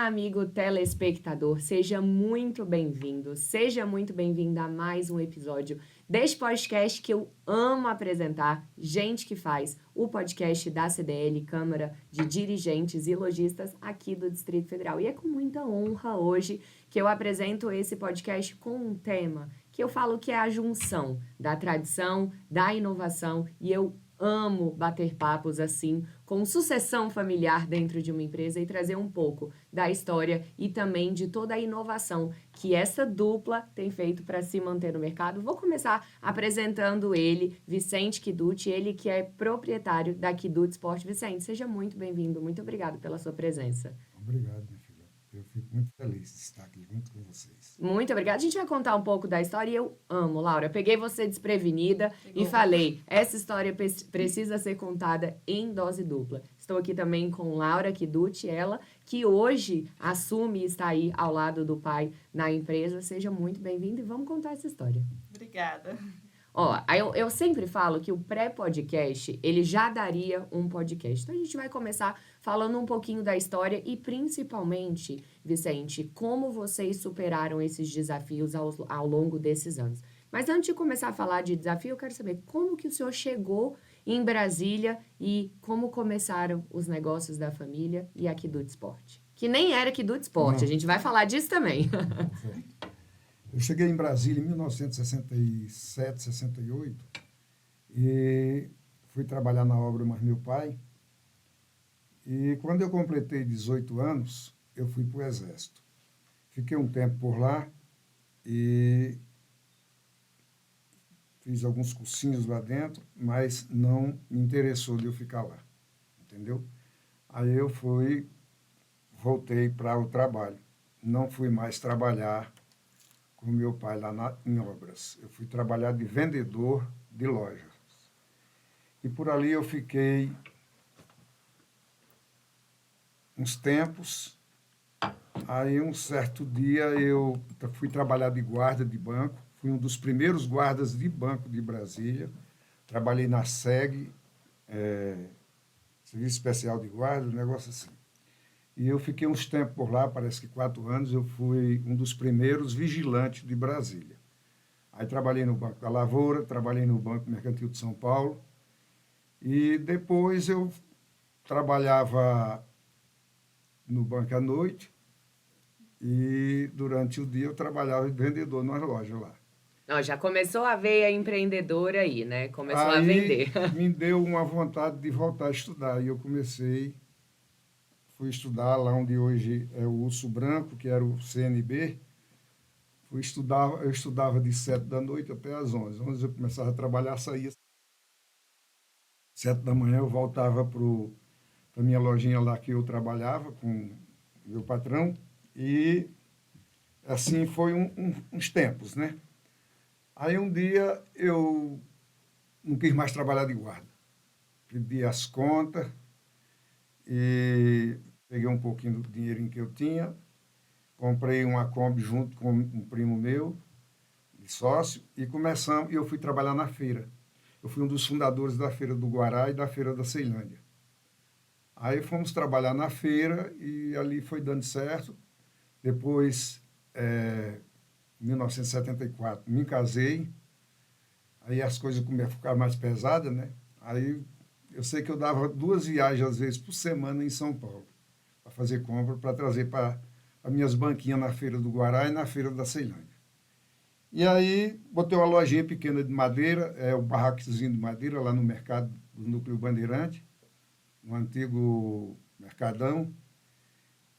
Olá, amigo telespectador, seja muito bem-vindo, seja muito bem-vinda a mais um episódio deste podcast que eu amo apresentar, Gente que Faz, o podcast da CDL, Câmara de Dirigentes e Lojistas aqui do Distrito Federal. E é com muita honra hoje que eu apresento esse podcast com um tema que eu falo que é a junção da tradição, da inovação, e eu amo bater papos assim, com sucessão familiar dentro de uma empresa e trazer um pouco da história e também de toda a inovação que essa dupla tem feito para se manter no mercado. Vou começar apresentando ele, Vicente Kiduti, ele que é proprietário da Kiduti Sport. Vicente, seja muito bem-vindo, muito obrigado pela sua presença. Obrigado, minha filha. Eu fico muito feliz de estar aqui junto com vocês. Muito obrigada. A gente vai contar um pouco da história e eu amo, Laura. Eu peguei você desprevenida e falei, essa história precisa ser contada em dose dupla. Estou aqui também com Laura Kiduti, ela que hoje assume e está aí ao lado do pai na empresa. Seja muito bem-vinda e vamos contar essa história. Obrigada. Ó, eu sempre falo que o pré-podcast, ele já daria um podcast. Então, a gente vai começar falando um pouquinho da história e, principalmente, Vicente, como vocês superaram esses desafios ao longo desses anos. Mas antes de começar a falar de desafio, eu quero saber como que o senhor chegou em Brasília e como começaram os negócios da família e a Kiduti Sport. Que nem era Kiduti Sport, Não. a gente vai falar disso também. Certo. Eu cheguei em Brasília em 1967, 68 e fui trabalhar na obra mais meu pai. E quando eu completei 18 anos, eu fui para o Exército. Fiquei um tempo por lá e fiz alguns cursinhos lá dentro, mas não me interessou de eu ficar lá, entendeu? Aí eu voltei para o trabalho. Não fui mais trabalhar com meu pai lá em obras. Eu fui trabalhar de vendedor de lojas. E por ali eu fiquei uns tempos. Aí um certo dia eu fui trabalhar de guarda de banco. Fui um dos primeiros guardas de banco de Brasília. Trabalhei na SEG, Serviço Especial de Guarda, um negócio assim. E eu fiquei uns tempos por lá, parece que 4 anos, eu fui um dos primeiros vigilantes de Brasília. Aí trabalhei no Banco da Lavoura, trabalhei no Banco Mercantil de São Paulo, e depois eu trabalhava no banco à noite, e durante o dia eu trabalhava de vendedor nas lojas lá. Ó, já começou a veia empreendedora aí, né? Começou a Aí vender. me deu uma vontade de voltar a estudar, e eu fui estudar lá onde hoje é o Urso Branco, que era o CNB. Eu estudava de 7 da noite até às 11. 11 eu começava a trabalhar, saía 7 da manhã, eu voltava para a minha lojinha lá que eu trabalhava com meu patrão, e assim foi uns tempos, né? Aí um dia eu não quis mais trabalhar de guarda. Pedi as contas e peguei um pouquinho do dinheirinho que eu tinha, comprei uma Kombi junto com um primo meu, de sócio, e eu fui trabalhar na feira. Eu fui um dos fundadores da Feira do Guará e da Feira da Ceilândia. Aí fomos trabalhar na feira e ali foi dando certo. Depois, em 1974, me casei. Aí as coisas começaram a ficar mais pesadas, né? Aí eu sei que eu dava 2 viagens, às vezes, por semana em São Paulo, para fazer compra, para trazer para as minhas banquinhas na Feira do Guará e na Feira da Ceilândia. E aí botei uma lojinha pequena de madeira, o barraquezinho de madeira, lá no mercado do Núcleo Bandeirante, no antigo Mercadão.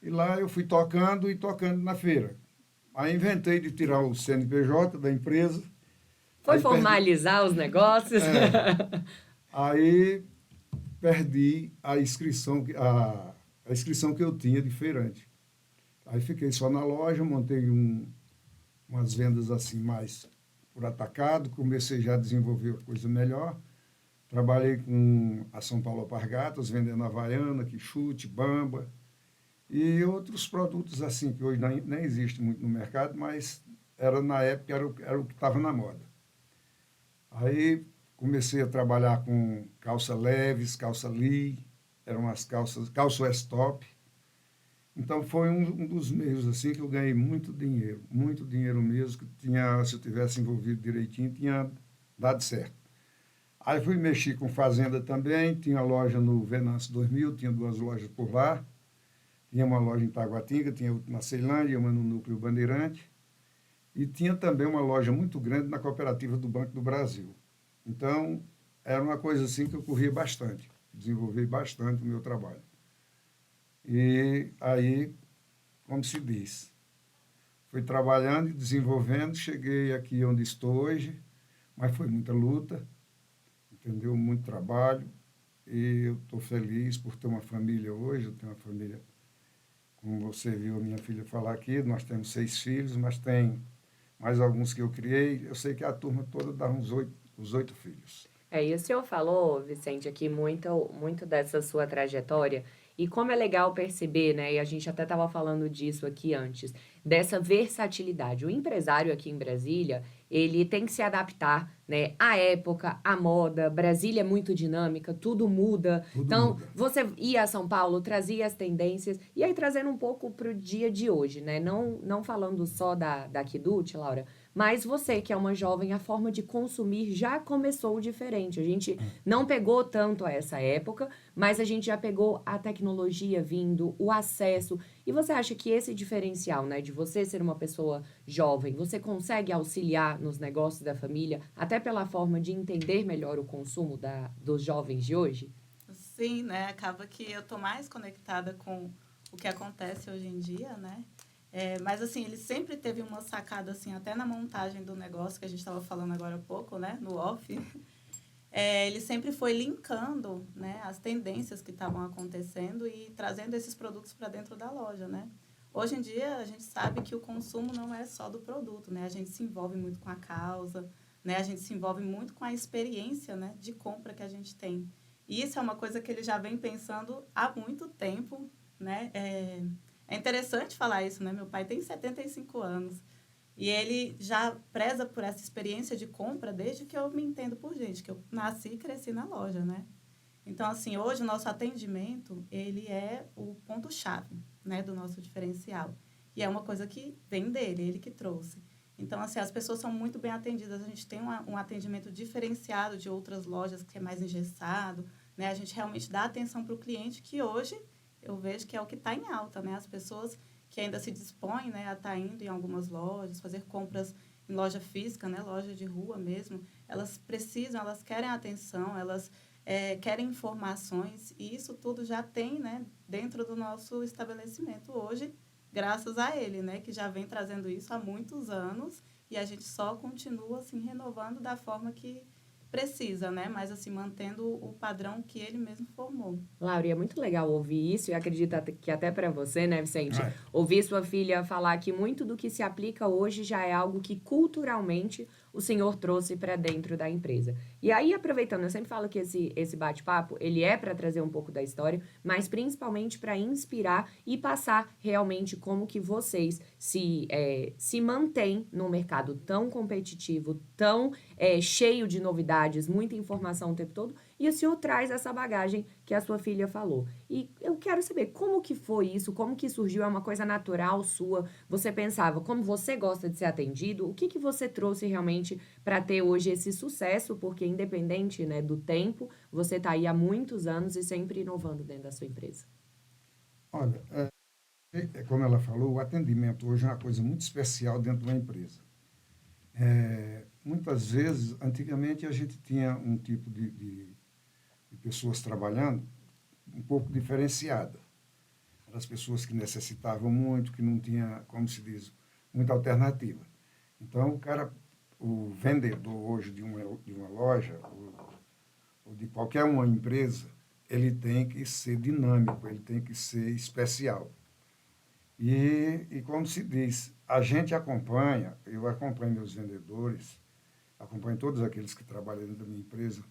E lá eu fui tocando e tocando na feira. Aí inventei de tirar o CNPJ da empresa. Foi Aí perdi, formalizar os negócios? é, aí perdi a inscrição que eu tinha de feirante. Aí fiquei só na loja, montei umas vendas assim mais por atacado, comecei já a desenvolver coisa melhor. Trabalhei com a São Paulo Alpargatas, vendendo Havaiana, Quixute, Bamba e outros produtos assim que hoje nem existe muito no mercado, mas na época era o que estava na moda. Aí comecei a trabalhar com calça leves, calça Lee, eram as calça West Top, Então, foi um dos meios assim que eu ganhei muito dinheiro mesmo, que tinha, se eu tivesse envolvido direitinho, tinha dado certo. Aí fui mexer com fazenda também, tinha loja no Venâncio 2000, tinha 2 lojas por lá, tinha uma loja em Taguatinga, tinha outra na Ceilândia, uma no Núcleo Bandeirante, e tinha também uma loja muito grande na cooperativa do Banco do Brasil. Então, era uma coisa assim que eu corria bastante, desenvolvi bastante o meu trabalho. E aí, como se diz, fui trabalhando e desenvolvendo, cheguei aqui onde estou hoje, mas foi muita luta, entendeu? Muito trabalho, e eu estou feliz por ter uma família hoje, eu tenho uma família, como você viu a minha filha falar aqui, nós temos 6 filhos, mas tem mais alguns que eu criei, eu sei que a turma toda dá uns 8 filhos. É, e o senhor falou, Vicente, aqui muito dessa sua trajetória, e como é legal perceber, né, e a gente até estava falando disso aqui antes, dessa versatilidade. O empresário aqui em Brasília, ele tem que se adaptar, né, à época, à moda. Brasília é muito dinâmica, tudo muda. Tudo Então, muda. você ia a São Paulo, trazia as tendências, e aí trazendo um pouco para o dia de hoje, né, não falando só da Quidut, Laura, mas você, que é uma jovem, a forma de consumir já começou diferente. A gente não pegou tanto a essa época, mas a gente já pegou a tecnologia vindo, o acesso. E você acha que esse diferencial, né, de você ser uma pessoa jovem, você consegue auxiliar nos negócios da família, até pela forma de entender melhor o consumo dos jovens de hoje? Sim, né? Acaba que eu tô mais conectada com o que acontece hoje em dia, né? Mas, assim, ele sempre teve uma sacada, assim, até na montagem do negócio, que a gente estava falando agora há pouco, né? No off. Ele sempre foi linkando, né? As tendências que estavam acontecendo e trazendo esses produtos para dentro da loja, né? Hoje em dia, a gente sabe que o consumo não é só do produto, né? A gente se envolve muito com a causa, né? A gente se envolve muito com a experiência, né? De compra que a gente tem. E isso é uma coisa que ele já vem pensando há muito tempo, né? É interessante falar isso, né? Meu pai tem 75 anos e ele já preza por essa experiência de compra desde que eu me entendo por gente, que eu nasci e cresci na loja, né? Então, assim, hoje o nosso atendimento, ele é o ponto-chave, né, do nosso diferencial. E é uma coisa que vem dele, ele que trouxe. Então, assim, as pessoas são muito bem atendidas. A gente tem um atendimento diferenciado de outras lojas que é mais engessado, né? A gente realmente dá atenção para o cliente, que hoje eu vejo que é o que está em alta, né? As pessoas que ainda se dispõem, né, a estar indo em algumas lojas, fazer compras em loja física, né, loja de rua mesmo, elas precisam, elas querem atenção, elas querem informações, e isso tudo já tem, né, dentro do nosso estabelecimento hoje, graças a ele, né, que já vem trazendo isso há muitos anos, e a gente só continua assim renovando da forma que precisa, né, mas assim mantendo o padrão que ele mesmo formou. Laura, e é muito legal ouvir isso, e acredito que até para você, né, Vicente, É. ouvir sua filha falar que muito do que se aplica hoje já é algo que culturalmente o senhor trouxe para dentro da empresa. E aí, aproveitando, eu sempre falo que esse bate-papo, ele é para trazer um pouco da história, mas principalmente para inspirar e passar realmente como que vocês se mantêm num mercado tão competitivo, tão cheio de novidades, muita informação o tempo todo, e o senhor traz essa bagagem que a sua filha falou. E eu quero saber como que foi isso, como que surgiu, é uma coisa natural sua? Você pensava, como você gosta de ser atendido, o que que você trouxe realmente para ter hoje esse sucesso? Porque independente, né, do tempo, você está aí há muitos anos e sempre inovando dentro da sua empresa. Olha, como ela falou, o atendimento hoje é uma coisa muito especial dentro de uma empresa. Muitas vezes, antigamente, a gente tinha um tipo de pessoas trabalhando um pouco diferenciada. Eram as pessoas que necessitavam muito, que não tinha, como se diz, muita alternativa. Então, o vendedor hoje de uma loja, ou de qualquer uma empresa, ele tem que ser dinâmico, ele tem que ser especial. E como se diz, a gente acompanha, eu acompanho meus vendedores, acompanho todos aqueles que trabalham dentro da minha empresa,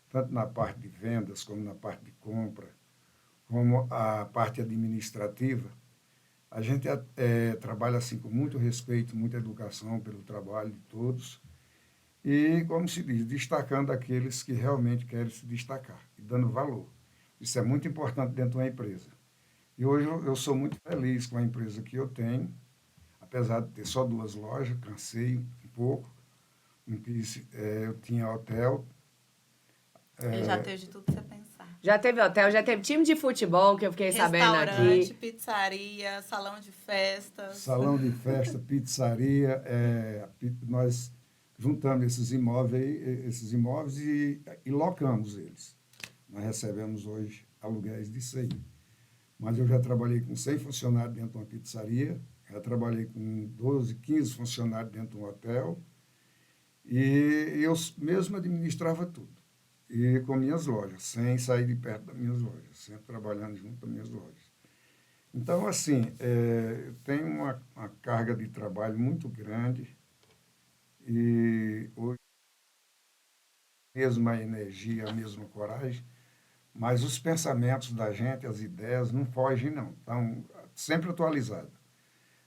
tanto na parte de vendas, como na parte de compra, como a parte administrativa. A gente trabalha assim com muito respeito, muita educação pelo trabalho de todos e, como se diz, destacando aqueles que realmente querem se destacar e dando valor. Isso é muito importante dentro de uma empresa. E hoje eu sou muito feliz com a empresa que eu tenho, apesar de ter só 2 lojas, cansei um pouco. Eu tinha hotel. Ele já teve de tudo que você pensar. Já teve hotel, já teve time de futebol, que eu fiquei sabendo Restaurante, aqui. pizzaria, salão de festas. Salão de festa, pizzaria, nós juntamos esses imóveis e locamos eles. Nós recebemos hoje aluguéis disso aí. Mas eu já trabalhei com 100 funcionários dentro de uma pizzaria, já trabalhei com 12, 15 funcionários dentro de um hotel, e eu mesmo administrava tudo. E com minhas lojas, sem sair de perto das minhas lojas, sempre trabalhando junto das minhas lojas. Então, assim, eu tenho uma carga de trabalho muito grande e hoje a mesma energia, a mesma coragem, mas os pensamentos da gente, as ideias, não fogem, não. Estão sempre atualizadas.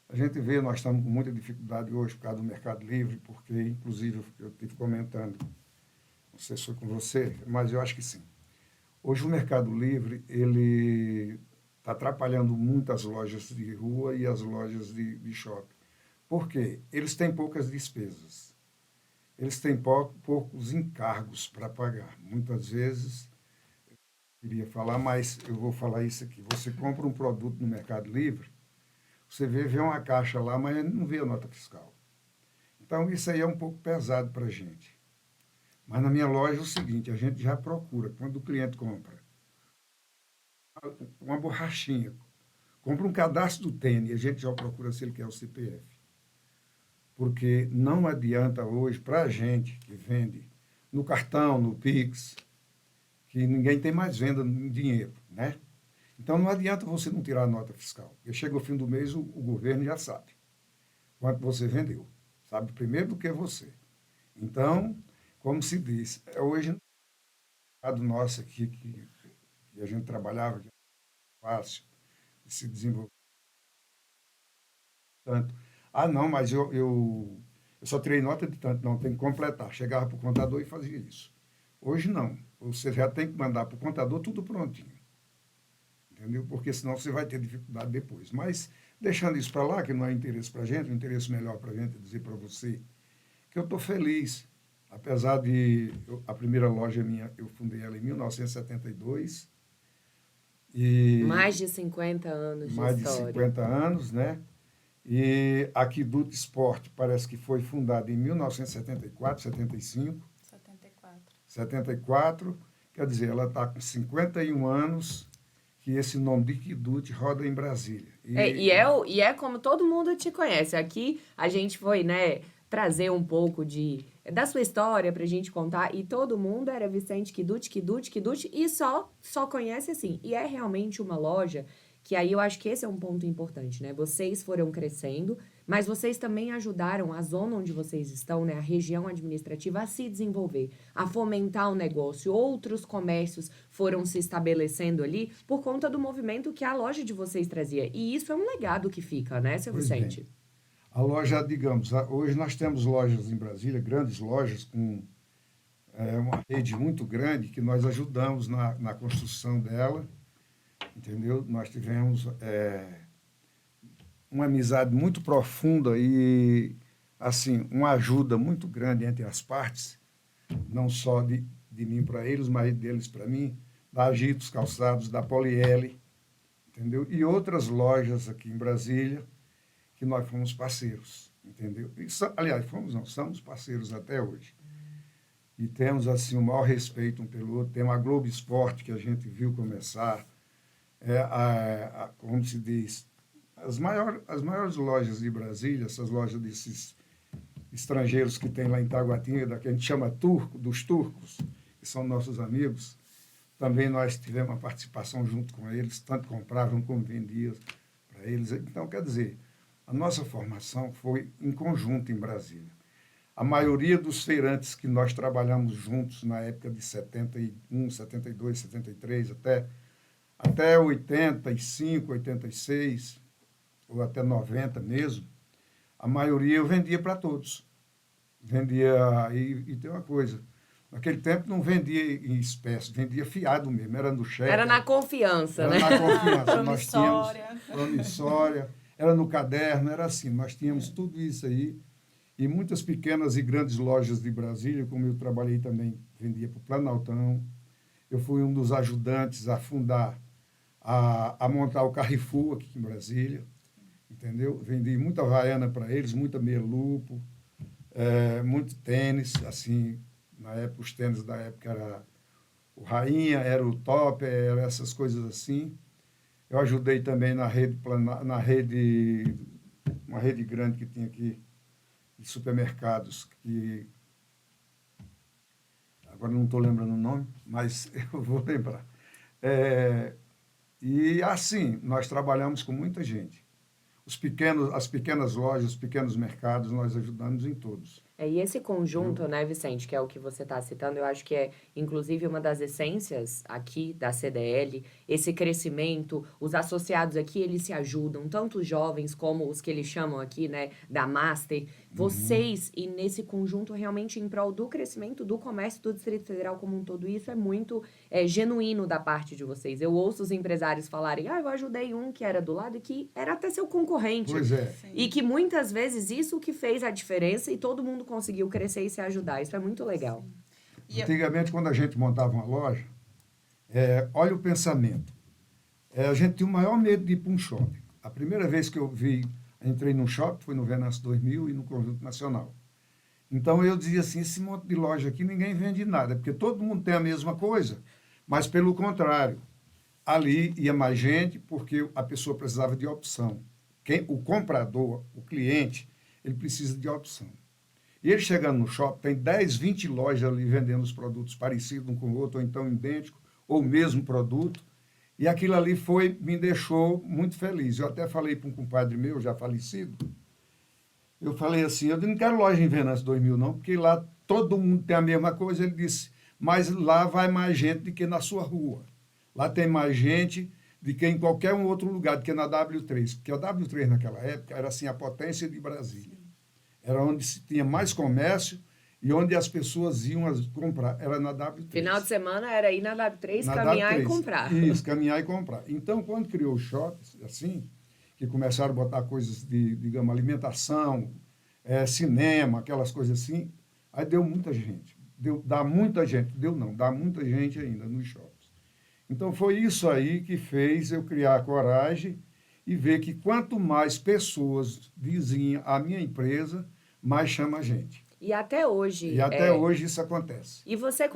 A gente vê, nós estamos com muita dificuldade hoje por causa do Mercado Livre, porque, inclusive, eu estive comentando, não sei se foi com você, mas eu acho que sim. Hoje o Mercado Livre, ele está atrapalhando muito as lojas de rua e as lojas de shopping. Por quê? Eles têm poucas despesas. Eles têm poucos encargos para pagar. Muitas vezes, eu queria falar, mas eu vou falar isso aqui. Você compra um produto no Mercado Livre, você vê uma caixa lá, mas não vê a nota fiscal. Então, isso aí é um pouco pesado para a gente. Mas na minha loja é o seguinte, a gente já procura, quando o cliente compra uma borrachinha, compra um cadastro do tênis, a gente já procura se ele quer o CPF. Porque não adianta hoje, para a gente que vende no cartão, no Pix, que ninguém tem mais venda em dinheiro, né? Então não adianta você não tirar a nota fiscal. Porque chega o fim do mês, o governo já sabe quanto você vendeu. Sabe primeiro do que você. Então, como se diz, hoje, no mercado nosso aqui, que a gente trabalhava, que é fácil de se desenvolver tanto. Ah, não, mas eu só tirei nota de tanto, não, tem que completar. Chegava para o contador e fazia isso. Hoje não. Você já tem que mandar para o contador tudo prontinho. Entendeu? Porque senão você vai ter dificuldade depois. Mas, deixando isso para lá, que não é interesse para a gente, o interesse melhor para a gente é dizer para você que eu estou feliz. Apesar de a primeira loja minha, eu fundei ela em 1972. Mais de 50 anos de mais de história. 50 anos, né? E a Quiduto Esporte parece que foi fundada em 1974, 75. 74. Quer dizer, ela está com 51 anos que esse nome de Quiduto roda em Brasília. E é como todo mundo te conhece. Aqui a gente foi, né, trazer um pouco da sua história pra gente contar. E todo mundo era Vicente Quiduti, e só conhece assim. E é realmente uma loja que aí eu acho que esse é um ponto importante, né? Vocês foram crescendo, mas vocês também ajudaram a zona onde vocês estão, né? A região administrativa a se desenvolver, a fomentar o negócio. Outros comércios foram se estabelecendo ali por conta do movimento que a loja de vocês trazia. E isso é um legado que fica, né, seu Pois Vicente? bem. A loja, digamos, hoje nós temos lojas em Brasília, grandes lojas com uma rede muito grande que nós ajudamos na construção dela, entendeu? Nós tivemos uma amizade muito profunda e, assim, uma ajuda muito grande entre as partes, não só de mim para eles, mas deles para mim, da Agitos Calçados, da Poliele, entendeu? E outras lojas aqui em Brasília, que nós fomos parceiros, entendeu? Aliás, somos parceiros até hoje. E temos, assim, o maior respeito um pelo outro. Tem a Globo Esporte, que a gente viu começar, como se diz, as maiores lojas de Brasília, essas lojas desses estrangeiros que tem lá em Taguatinga, que a gente chama dos turcos, que são nossos amigos. Também nós tivemos uma participação junto com eles, tanto compravam como vendiam para eles. Então, quer dizer, a nossa formação foi em conjunto em Brasília. A maioria dos feirantes que nós trabalhamos juntos na época de 71, 72, 73, até 85, 86, ou até 90 mesmo, a maioria eu vendia para todos. Vendia, e tem uma coisa, Naquele tempo não vendia em espécie, vendia fiado mesmo, era no cheque. Era na confiança, era né? na confiança. Nós Promissória. tínhamos promissória, era no caderno, era assim. Nós tínhamos tudo isso aí. E muitas pequenas e grandes lojas de Brasília, como eu trabalhei também, vendia para o Planaltão. Eu fui um dos ajudantes a fundar, a montar o Carrefour aqui em Brasília, entendeu? Vendi muita Havaiana para eles, muita meia-lupo, muito tênis, assim, na época, os tênis da época era o Rainha, era o Top, era essas coisas assim. Eu ajudei também na rede, uma rede grande que tinha aqui, de supermercados, que agora não estou lembrando o nome, mas eu vou lembrar. E assim, nós trabalhamos com muita gente. As pequenas lojas, os pequenos mercados, nós ajudamos em todos. E esse conjunto, né, Vicente, que é o que você está citando, eu acho que é, inclusive, uma das essências aqui da CDL, esse crescimento, os associados aqui, eles se ajudam, tanto os jovens como os que eles chamam aqui, né, da Master, vocês, e nesse conjunto, realmente, em prol do crescimento do comércio do Distrito Federal como um todo, isso é muito genuíno da parte de vocês. Eu ouço os empresários falarem, eu ajudei um que era do lado e que era até seu concorrente. Pois é. Sim. E que muitas vezes isso que fez a diferença e todo mundo conseguiu crescer e se ajudar. Isso é muito legal. Antigamente, quando a gente montava uma loja, olha o pensamento. A gente tinha o maior medo de ir para um shopping. A primeira vez que eu entrei num shopping foi no Venâncio 2000 e no Conjunto Nacional. Então eu dizia assim, esse monte de loja aqui ninguém vende nada, porque todo mundo tem a mesma coisa. Mas pelo contrário, ali ia mais gente porque a pessoa precisava de opção. O comprador, o cliente, ele precisa de opção. E ele chegando no shopping, tem 10, 20 lojas ali vendendo os produtos parecidos um com o outro, ou então idênticos, ou o mesmo produto. E aquilo ali me deixou muito feliz. Eu até falei para um compadre meu, já falecido, eu falei assim, eu não quero loja em Venâncio 2000 não, porque lá todo mundo tem a mesma coisa. Ele disse, mas lá vai mais gente do que na sua rua. Lá tem mais gente do que em qualquer um outro lugar, do que na W3. Porque a W3 naquela época era assim a potência de Brasília. Era onde se tinha mais comércio e onde as pessoas iam comprar. Era na W3. Final de semana era ir na W3, caminhar W3. e comprar. Isso, caminhar e comprar. Então, quando criou o shopping, assim, que começaram a botar coisas de, digamos, alimentação, cinema, aquelas coisas assim, aí deu muita gente. Dá muita gente ainda nos shoppings. Então, foi isso aí que fez eu criar a coragem e ver que quanto mais pessoas dizem a minha empresa, mais chama a gente. E até hoje... Hoje isso acontece. E você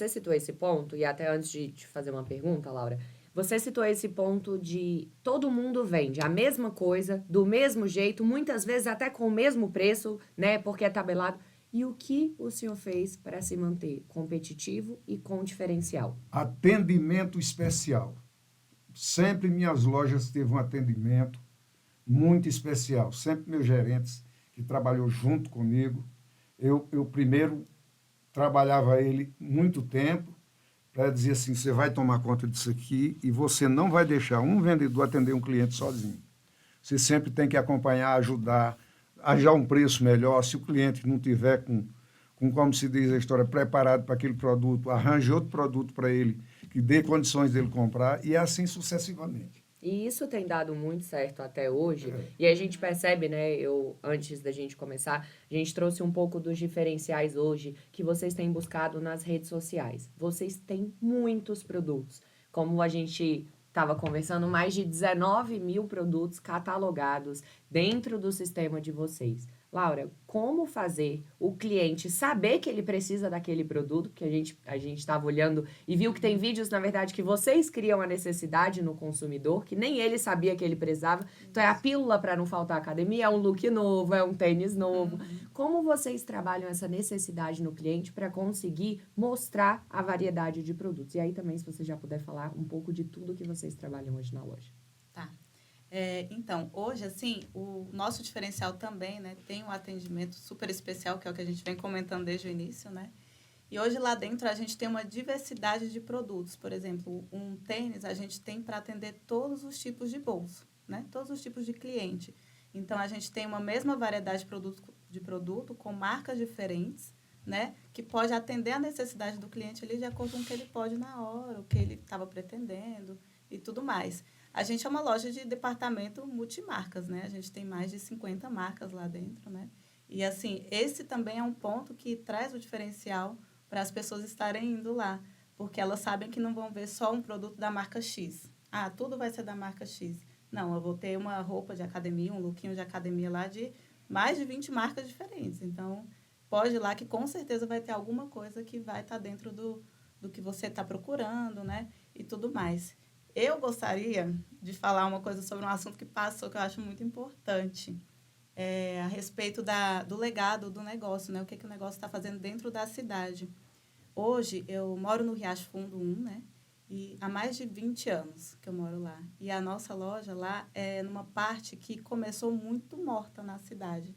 citou esse ponto, e até antes de te fazer uma pergunta, Laura, você citou esse ponto de todo mundo vende a mesma coisa, do mesmo jeito, muitas vezes até com o mesmo preço, né, porque é tabelado. E o que o senhor fez para se manter competitivo e com diferencial? Atendimento especial. Sempre minhas lojas teve um atendimento muito especial. Sempre meus gerentes, que trabalhou junto comigo, eu primeiro trabalhava ele muito tempo para dizer assim, você vai tomar conta disso aqui e você não vai deixar um vendedor atender um cliente sozinho. Você sempre tem que acompanhar, ajudar, achar um preço melhor. Se o cliente não tiver com como se diz a história, preparado para aquele produto, arranje outro produto para ele, que dê condições dele comprar, e assim sucessivamente. E isso tem dado muito certo até hoje. E a gente percebe, né, antes da gente começar, a gente trouxe um pouco dos diferenciais hoje que vocês têm buscado nas redes sociais. Vocês têm muitos produtos. Como a gente estava conversando, mais de 19 mil produtos catalogados dentro do sistema de vocês. Laura, como fazer o cliente saber que ele precisa daquele produto? Porque a gente estava olhando e viu que tem vídeos, na verdade, que vocês criam a necessidade no consumidor, que nem ele sabia que ele precisava. Então, é a pílula para não faltar academia, é um look novo, é um tênis novo. Como vocês trabalham essa necessidade no cliente para conseguir mostrar a variedade de produtos? E aí também, se você já puder falar um pouco de tudo que vocês trabalham hoje na loja. Tá. Então, hoje, assim, o nosso diferencial também, né, tem um atendimento super especial, que é o que a gente vem comentando desde o início, né? E hoje, lá dentro, a gente tem uma diversidade de produtos. Por exemplo, um tênis, a gente tem para atender todos os tipos de bolso, né? Todos os tipos de cliente. Então, a gente tem uma mesma variedade de produto com marcas diferentes, né? Que pode atender a necessidade do cliente ali de acordo com o que ele pode na hora, o que ele estava pretendendo e tudo mais. A gente é uma loja de departamento multimarcas, né? A gente tem mais de 50 marcas lá dentro, né? E, assim, esse também é um ponto que traz o diferencial para as pessoas estarem indo lá, porque elas sabem que não vão ver só um produto da marca X. Ah, tudo vai ser da marca X. Não, eu vou ter uma roupa de academia, um lookinho de academia lá de mais de 20 marcas diferentes. Então, pode ir lá que com certeza vai ter alguma coisa que vai estar dentro do que você está procurando, né? E tudo mais. Eu gostaria de falar uma coisa sobre um assunto que passou, que eu acho muito importante, a respeito do legado do negócio, né? O que o negócio está fazendo dentro da cidade. Hoje, eu moro no Riacho Fundo 1, né? E há mais de 20 anos que eu moro lá. E a nossa loja lá é numa parte que começou muito morta na cidade.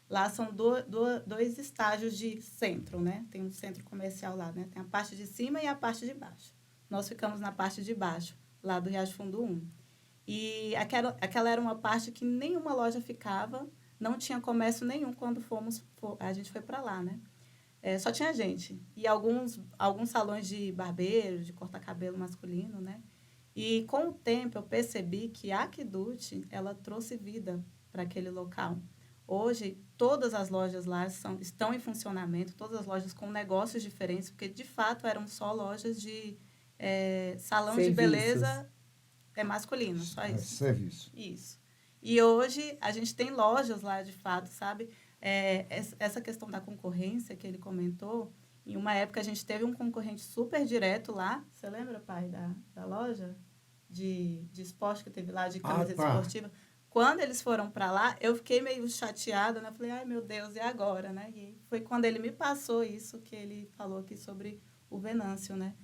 Lá são dois estágios de centro, né? Tem um centro comercial lá, né? Tem a parte de cima e a parte de baixo. Nós ficamos na parte de baixo, lá do Riacho Fundo 1. E aquela era uma parte que nenhuma loja ficava, não tinha comércio nenhum quando a gente foi para lá, né? Só tinha gente. E alguns salões de barbeiro, de cortar cabelo masculino, né? E com o tempo eu percebi que a Aquidut, ela trouxe vida para aquele local. Hoje, todas as lojas lá estão em funcionamento, todas as lojas com negócios diferentes, porque de fato eram só lojas de salão Serviços. de beleza masculino, só isso. Serviço. Isso. E hoje a gente tem lojas lá, de fato, sabe? Essa questão da concorrência que ele comentou, em uma época a gente teve um concorrente super direto lá. Você lembra, pai, da loja de esporte que teve lá, de camiseta esportiva? Quando eles foram para lá, eu fiquei meio chateada, né? Falei, ai, meu Deus, e agora, né? E foi quando ele me passou isso que ele falou aqui sobre o Venâncio, né?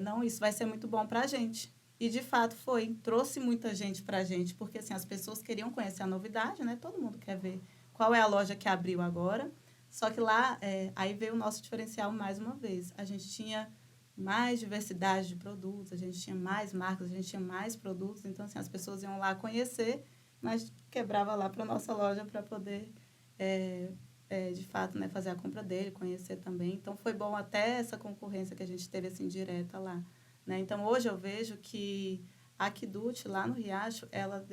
Não, isso vai ser muito bom para a gente. E, de fato, trouxe muita gente para a gente, porque, assim, as pessoas queriam conhecer a novidade, né? Todo mundo quer ver qual é a loja que abriu agora. Só que lá, aí veio o nosso diferencial mais uma vez. A gente tinha mais diversidade de produtos, a gente tinha mais marcas, a gente tinha mais produtos. Então, assim, as pessoas iam lá conhecer, mas quebrava lá para a nossa loja para poder, de fato, né, fazer a compra dele, conhecer também. Então, foi bom até essa concorrência que a gente teve, assim, direta lá, né? Então, hoje eu vejo que a Aquidut, lá no Riacho, ela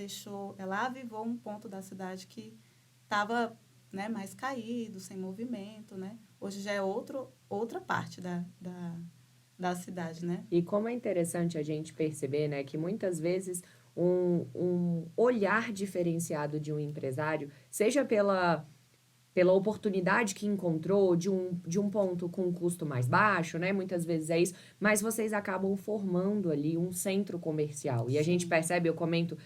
avivou um ponto da cidade que estava, né, mais caído, sem movimento, né? Hoje já é outra parte da cidade, né? E como é interessante a gente perceber, né, que muitas vezes um olhar diferenciado de um empresário, seja pela oportunidade que encontrou de um ponto com um custo mais baixo, né? Muitas vezes é isso, mas vocês acabam formando ali um centro comercial. E a gente percebe, eu comento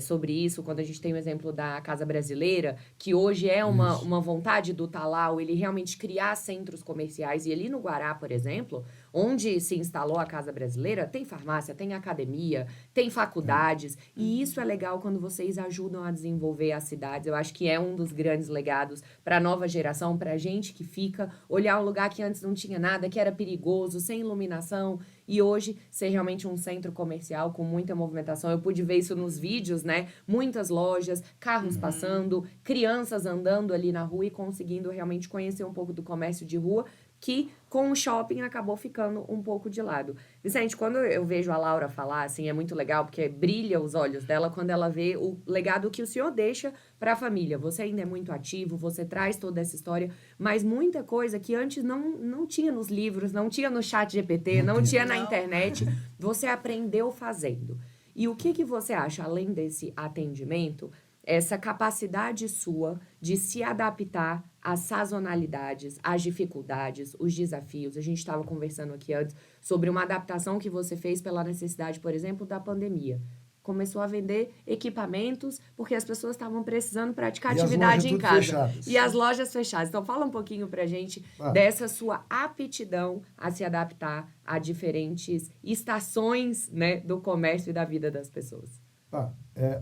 sobre isso, quando a gente tem o exemplo da Casa Brasileira, que hoje é uma vontade do Talal, ele realmente criar centros comerciais. E ali no Guará, por exemplo, onde se instalou a Casa Brasileira, tem farmácia, tem academia, tem faculdades. E isso é legal quando vocês ajudam a desenvolver as cidades. Eu acho que é um dos grandes legados para a nova geração, para a gente que fica, olhar um lugar que antes não tinha nada, que era perigoso, sem iluminação, e hoje ser realmente um centro comercial com muita movimentação. Eu pude ver isso nos vídeos, né? Muitas lojas, carros passando, crianças andando ali na rua e conseguindo realmente conhecer um pouco do comércio de rua, que com o shopping acabou ficando um pouco de lado. Vicente, quando eu vejo a Laura falar, assim, é muito legal, porque brilha os olhos dela quando ela vê o legado que o senhor deixa para a família. Você ainda é muito ativo, você traz toda essa história, mas muita coisa que antes não tinha nos livros, não tinha no chat GPT, não tinha na internet, você aprendeu fazendo. E o que você acha, além desse atendimento, essa capacidade sua de se adaptar às sazonalidades, às dificuldades, os desafios? A gente estava conversando aqui antes sobre uma adaptação que você fez pela necessidade, por exemplo, da pandemia. Começou a vender equipamentos porque as pessoas estavam precisando praticar atividade em casa. Fechadas. E as lojas fechadas. Então, fala um pouquinho pra gente dessa sua aptidão a se adaptar a diferentes estações, né, do comércio e da vida das pessoas.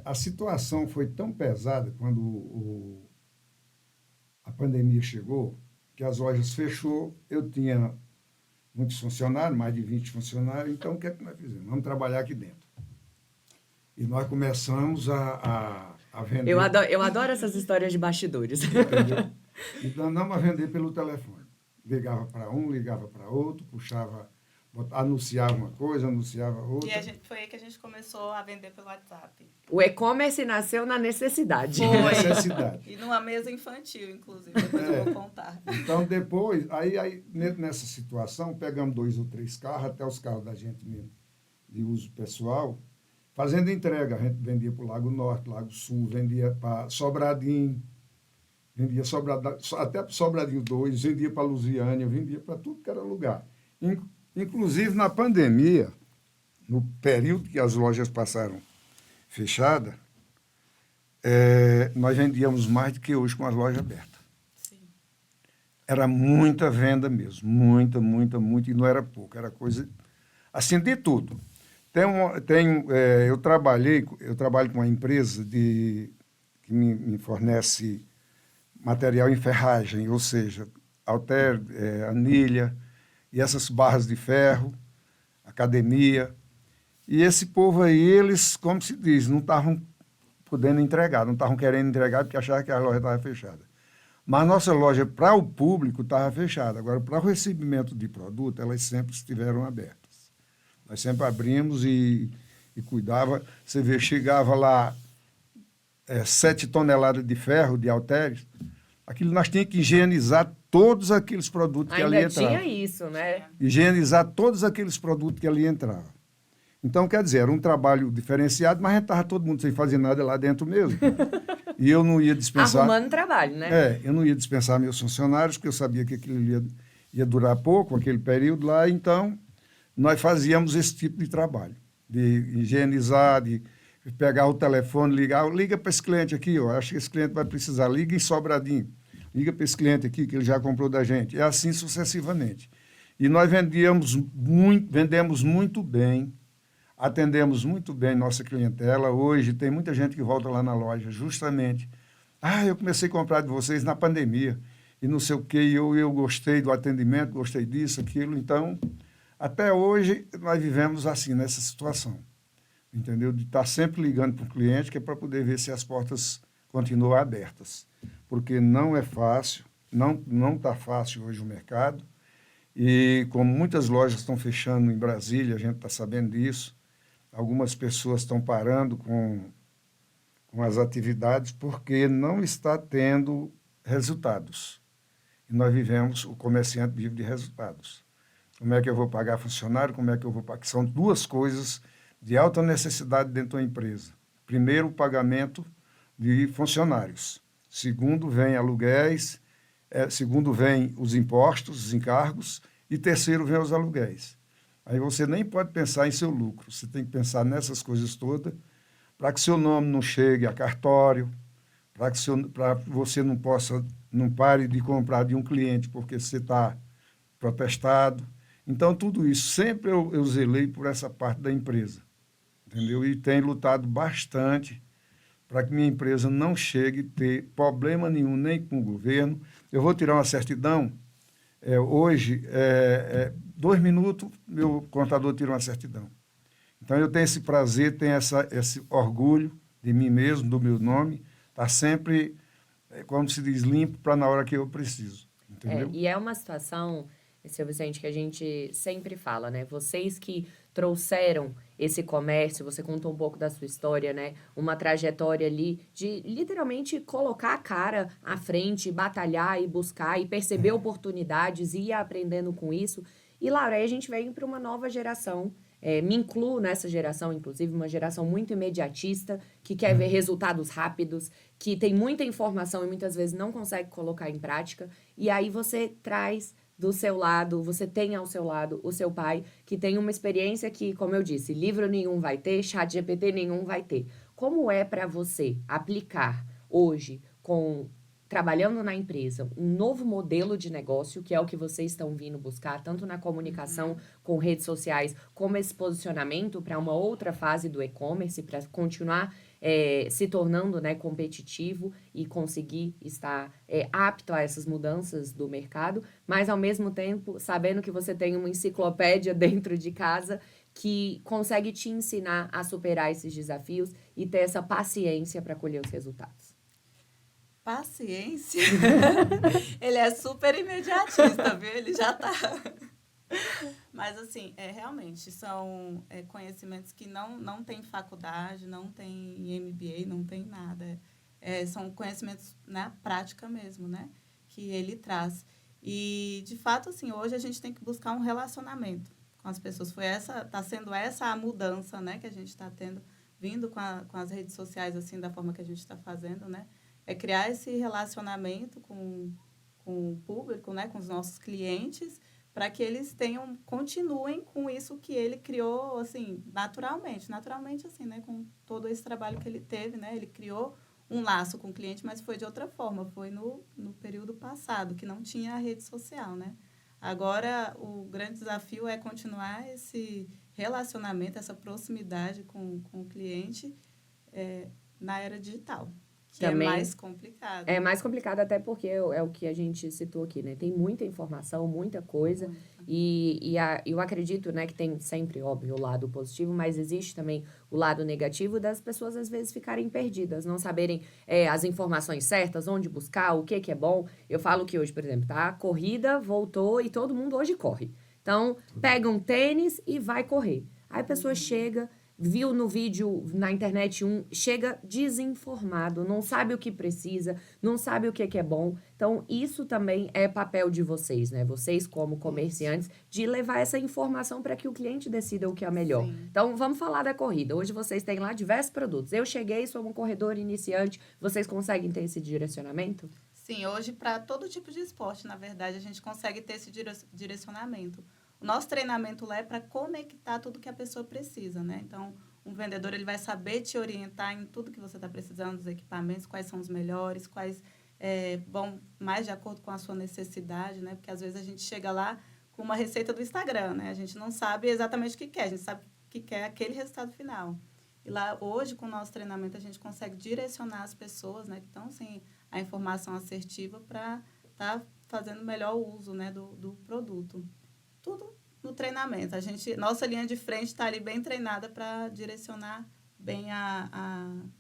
A situação foi tão pesada quando a pandemia chegou, que as lojas fechou. Eu tinha muitos funcionários, mais de 20 funcionários, então o que é que nós fizemos? Vamos trabalhar aqui dentro. E nós começamos a vender. Eu adoro essas histórias de bastidores. Entendeu? Então, andamos a vender pelo telefone. ligava para um, ligava para outro, puxava, anunciava uma coisa, anunciava outra. Foi aí que a gente começou a vender pelo WhatsApp. O e-commerce nasceu na necessidade. Necessidade. E numa mesa infantil, inclusive, depois eu vou contar. Então, depois, nessa situação, pegamos 2 ou 3 carros, até os carros da gente mesmo, de uso pessoal, fazendo entrega. A gente vendia para o Lago Norte, Lago Sul, vendia para Sobradinho, vendia até para Sobradinho 2, vendia para Lusiânia, vendia para tudo que era lugar. Inclusive, na pandemia, no período que as lojas passaram fechadas, nós vendíamos mais do que hoje com as lojas abertas. Sim. Era muita venda mesmo, muita, e não era pouco, era coisa assim de tudo. Eu trabalho com uma empresa que me fornece material em ferragem, ou seja, halter, anilha e essas barras de ferro, academia. E esse povo aí, eles, como se diz, não estavam podendo entregar, não estavam querendo entregar porque achavam que a loja estava fechada. Mas nossa loja, para o público, estava fechada. Agora, para o recebimento de produto, elas sempre estiveram abertas. Nós sempre abrimos e cuidava. Você vê, chegava lá 7 toneladas de ferro, de halteres, aquilo nós tínhamos que higienizar todos aqueles produtos que ali entravam. Ainda tinha isso, né? Higienizar todos aqueles produtos que ali entravam. Então, quer dizer, era um trabalho diferenciado, mas a gente estava todo mundo sem fazer nada lá dentro mesmo. E eu não ia dispensar... Arrumando trabalho, né? Eu não ia dispensar meus funcionários, porque eu sabia que aquilo ia durar pouco, aquele período lá. Então, nós fazíamos esse tipo de trabalho, de higienizar, de pegar o telefone, liga para esse cliente aqui, ó, acho que esse cliente vai precisar, liga em Sobradinho, liga para esse cliente aqui que ele já comprou da gente. É assim sucessivamente. E nós vendemos muito bem, atendemos muito bem nossa clientela. Hoje tem muita gente que volta lá na loja justamente. Eu comecei a comprar de vocês na pandemia e não sei o quê, e eu gostei do atendimento, gostei disso, aquilo. Então, até hoje, nós vivemos assim, nessa situação, entendeu? De estar sempre ligando para o cliente, que é para poder ver se as portas continuam abertas. Porque não é fácil, não está fácil hoje o mercado. E como muitas lojas estão fechando em Brasília, a gente está sabendo disso, algumas pessoas estão parando com as atividades porque não está tendo resultados. E nós o comerciante vive de resultados. Como é que eu vou pagar funcionário? Como é que eu vou pagar? São 2 coisas de alta necessidade dentro da empresa. Primeiro, o pagamento de funcionários. Segundo, vem aluguéis. Segundo, vem os impostos, os encargos. E terceiro, vem os aluguéis. Aí você nem pode pensar em seu lucro. Você tem que pensar nessas coisas todas para que seu nome não chegue a cartório, para você não pare de comprar de um cliente porque você está protestado. Então, tudo isso, sempre eu zelei por essa parte da empresa, entendeu? E tenho lutado bastante para que minha empresa não chegue a ter problema nenhum, nem com o governo. Eu vou tirar uma certidão, hoje, 2 minutos, meu contador tira uma certidão. Então, eu tenho esse prazer, tenho esse orgulho de mim mesmo, do meu nome, está sempre, como se diz, limpo para na hora que eu preciso, entendeu? E é uma situação, seu Vicente, que a gente sempre fala, né? Vocês que trouxeram esse comércio, você contou um pouco da sua história, né? Uma trajetória ali de literalmente colocar a cara à frente, batalhar e buscar e perceber oportunidades e ir aprendendo com isso. E, Laura, aí a gente vem para uma nova geração. Me incluo nessa geração, inclusive, uma geração muito imediatista, que quer ver resultados rápidos, que tem muita informação e muitas vezes não consegue colocar em prática. E aí você traz do seu lado, você tem ao seu lado o seu pai, que tem uma experiência que, como eu disse, livro nenhum vai ter, ChatGPT nenhum vai ter. Como é para você aplicar hoje, trabalhando na empresa, um novo modelo de negócio, que é o que vocês estão vindo buscar, tanto na comunicação com redes sociais, como esse posicionamento para uma outra fase do e-commerce, para continuar se tornando, né, competitivo e conseguir estar apto a essas mudanças do mercado, mas, ao mesmo tempo, sabendo que você tem uma enciclopédia dentro de casa que consegue te ensinar a superar esses desafios e ter essa paciência para colher os resultados. paciência, ele é super imediatista, viu? Ele já tá... Mas, assim, realmente, são conhecimentos que não tem faculdade, não tem MBA, não tem nada. São conhecimentos na prática mesmo, né? Que ele traz. E, de fato, assim, hoje a gente tem que buscar um relacionamento com as pessoas. Tá sendo essa a mudança, né? Que a gente está tendo, vindo com as redes sociais, assim, da forma que a gente está fazendo, né? É criar esse relacionamento com o público, né? Com os nossos clientes, para que eles continuem com isso que ele criou, assim, naturalmente, assim, né, com todo esse trabalho que ele teve, né, ele criou um laço com o cliente, mas foi de outra forma, foi no período passado, que não tinha a rede social, né. Agora, o grande desafio é continuar esse relacionamento, essa proximidade com o cliente na era digital, que Também é mais complicado. é mais complicado até porque é o que a gente citou aqui, né? Tem muita informação, muita coisa. Muito. E eu acredito, né, que tem sempre, óbvio, o lado positivo, mas existe também o lado negativo das pessoas, às vezes, ficarem perdidas, não saberem as informações certas, onde buscar, o que é bom. Eu falo que hoje, por exemplo, tá? A corrida voltou e todo mundo hoje corre. Então, pega um tênis e vai correr. Aí a pessoa chega... Viu no vídeo, na internet, chega desinformado, não sabe o que precisa, não sabe o que é bom. Então, isso também é papel de vocês, né? Vocês, como comerciantes, de levar essa informação para que o cliente decida o que é melhor. Sim. Então, vamos falar da corrida. Hoje vocês têm lá diversos produtos. Eu cheguei, sou um corredor iniciante. Vocês conseguem ter esse direcionamento? Sim, hoje, para todo tipo de esporte, na verdade, a gente consegue ter esse direcionamento. O nosso treinamento lá é para conectar tudo que a pessoa precisa, né? Então, um vendedor ele vai saber te orientar em tudo que você está precisando, dos equipamentos, quais são os melhores, quais vão mais de acordo com a sua necessidade, né? Porque, às vezes, a gente chega lá com uma receita do Instagram, né? A gente não sabe exatamente o que quer, a gente sabe que quer aquele resultado final. E lá, hoje, com o nosso treinamento, a gente consegue direcionar as pessoas, né, que estão sem a informação assertiva para estar fazendo melhor uso, né, do produto. Tudo no treinamento. Nossa linha de frente está ali bem treinada para direcionar bem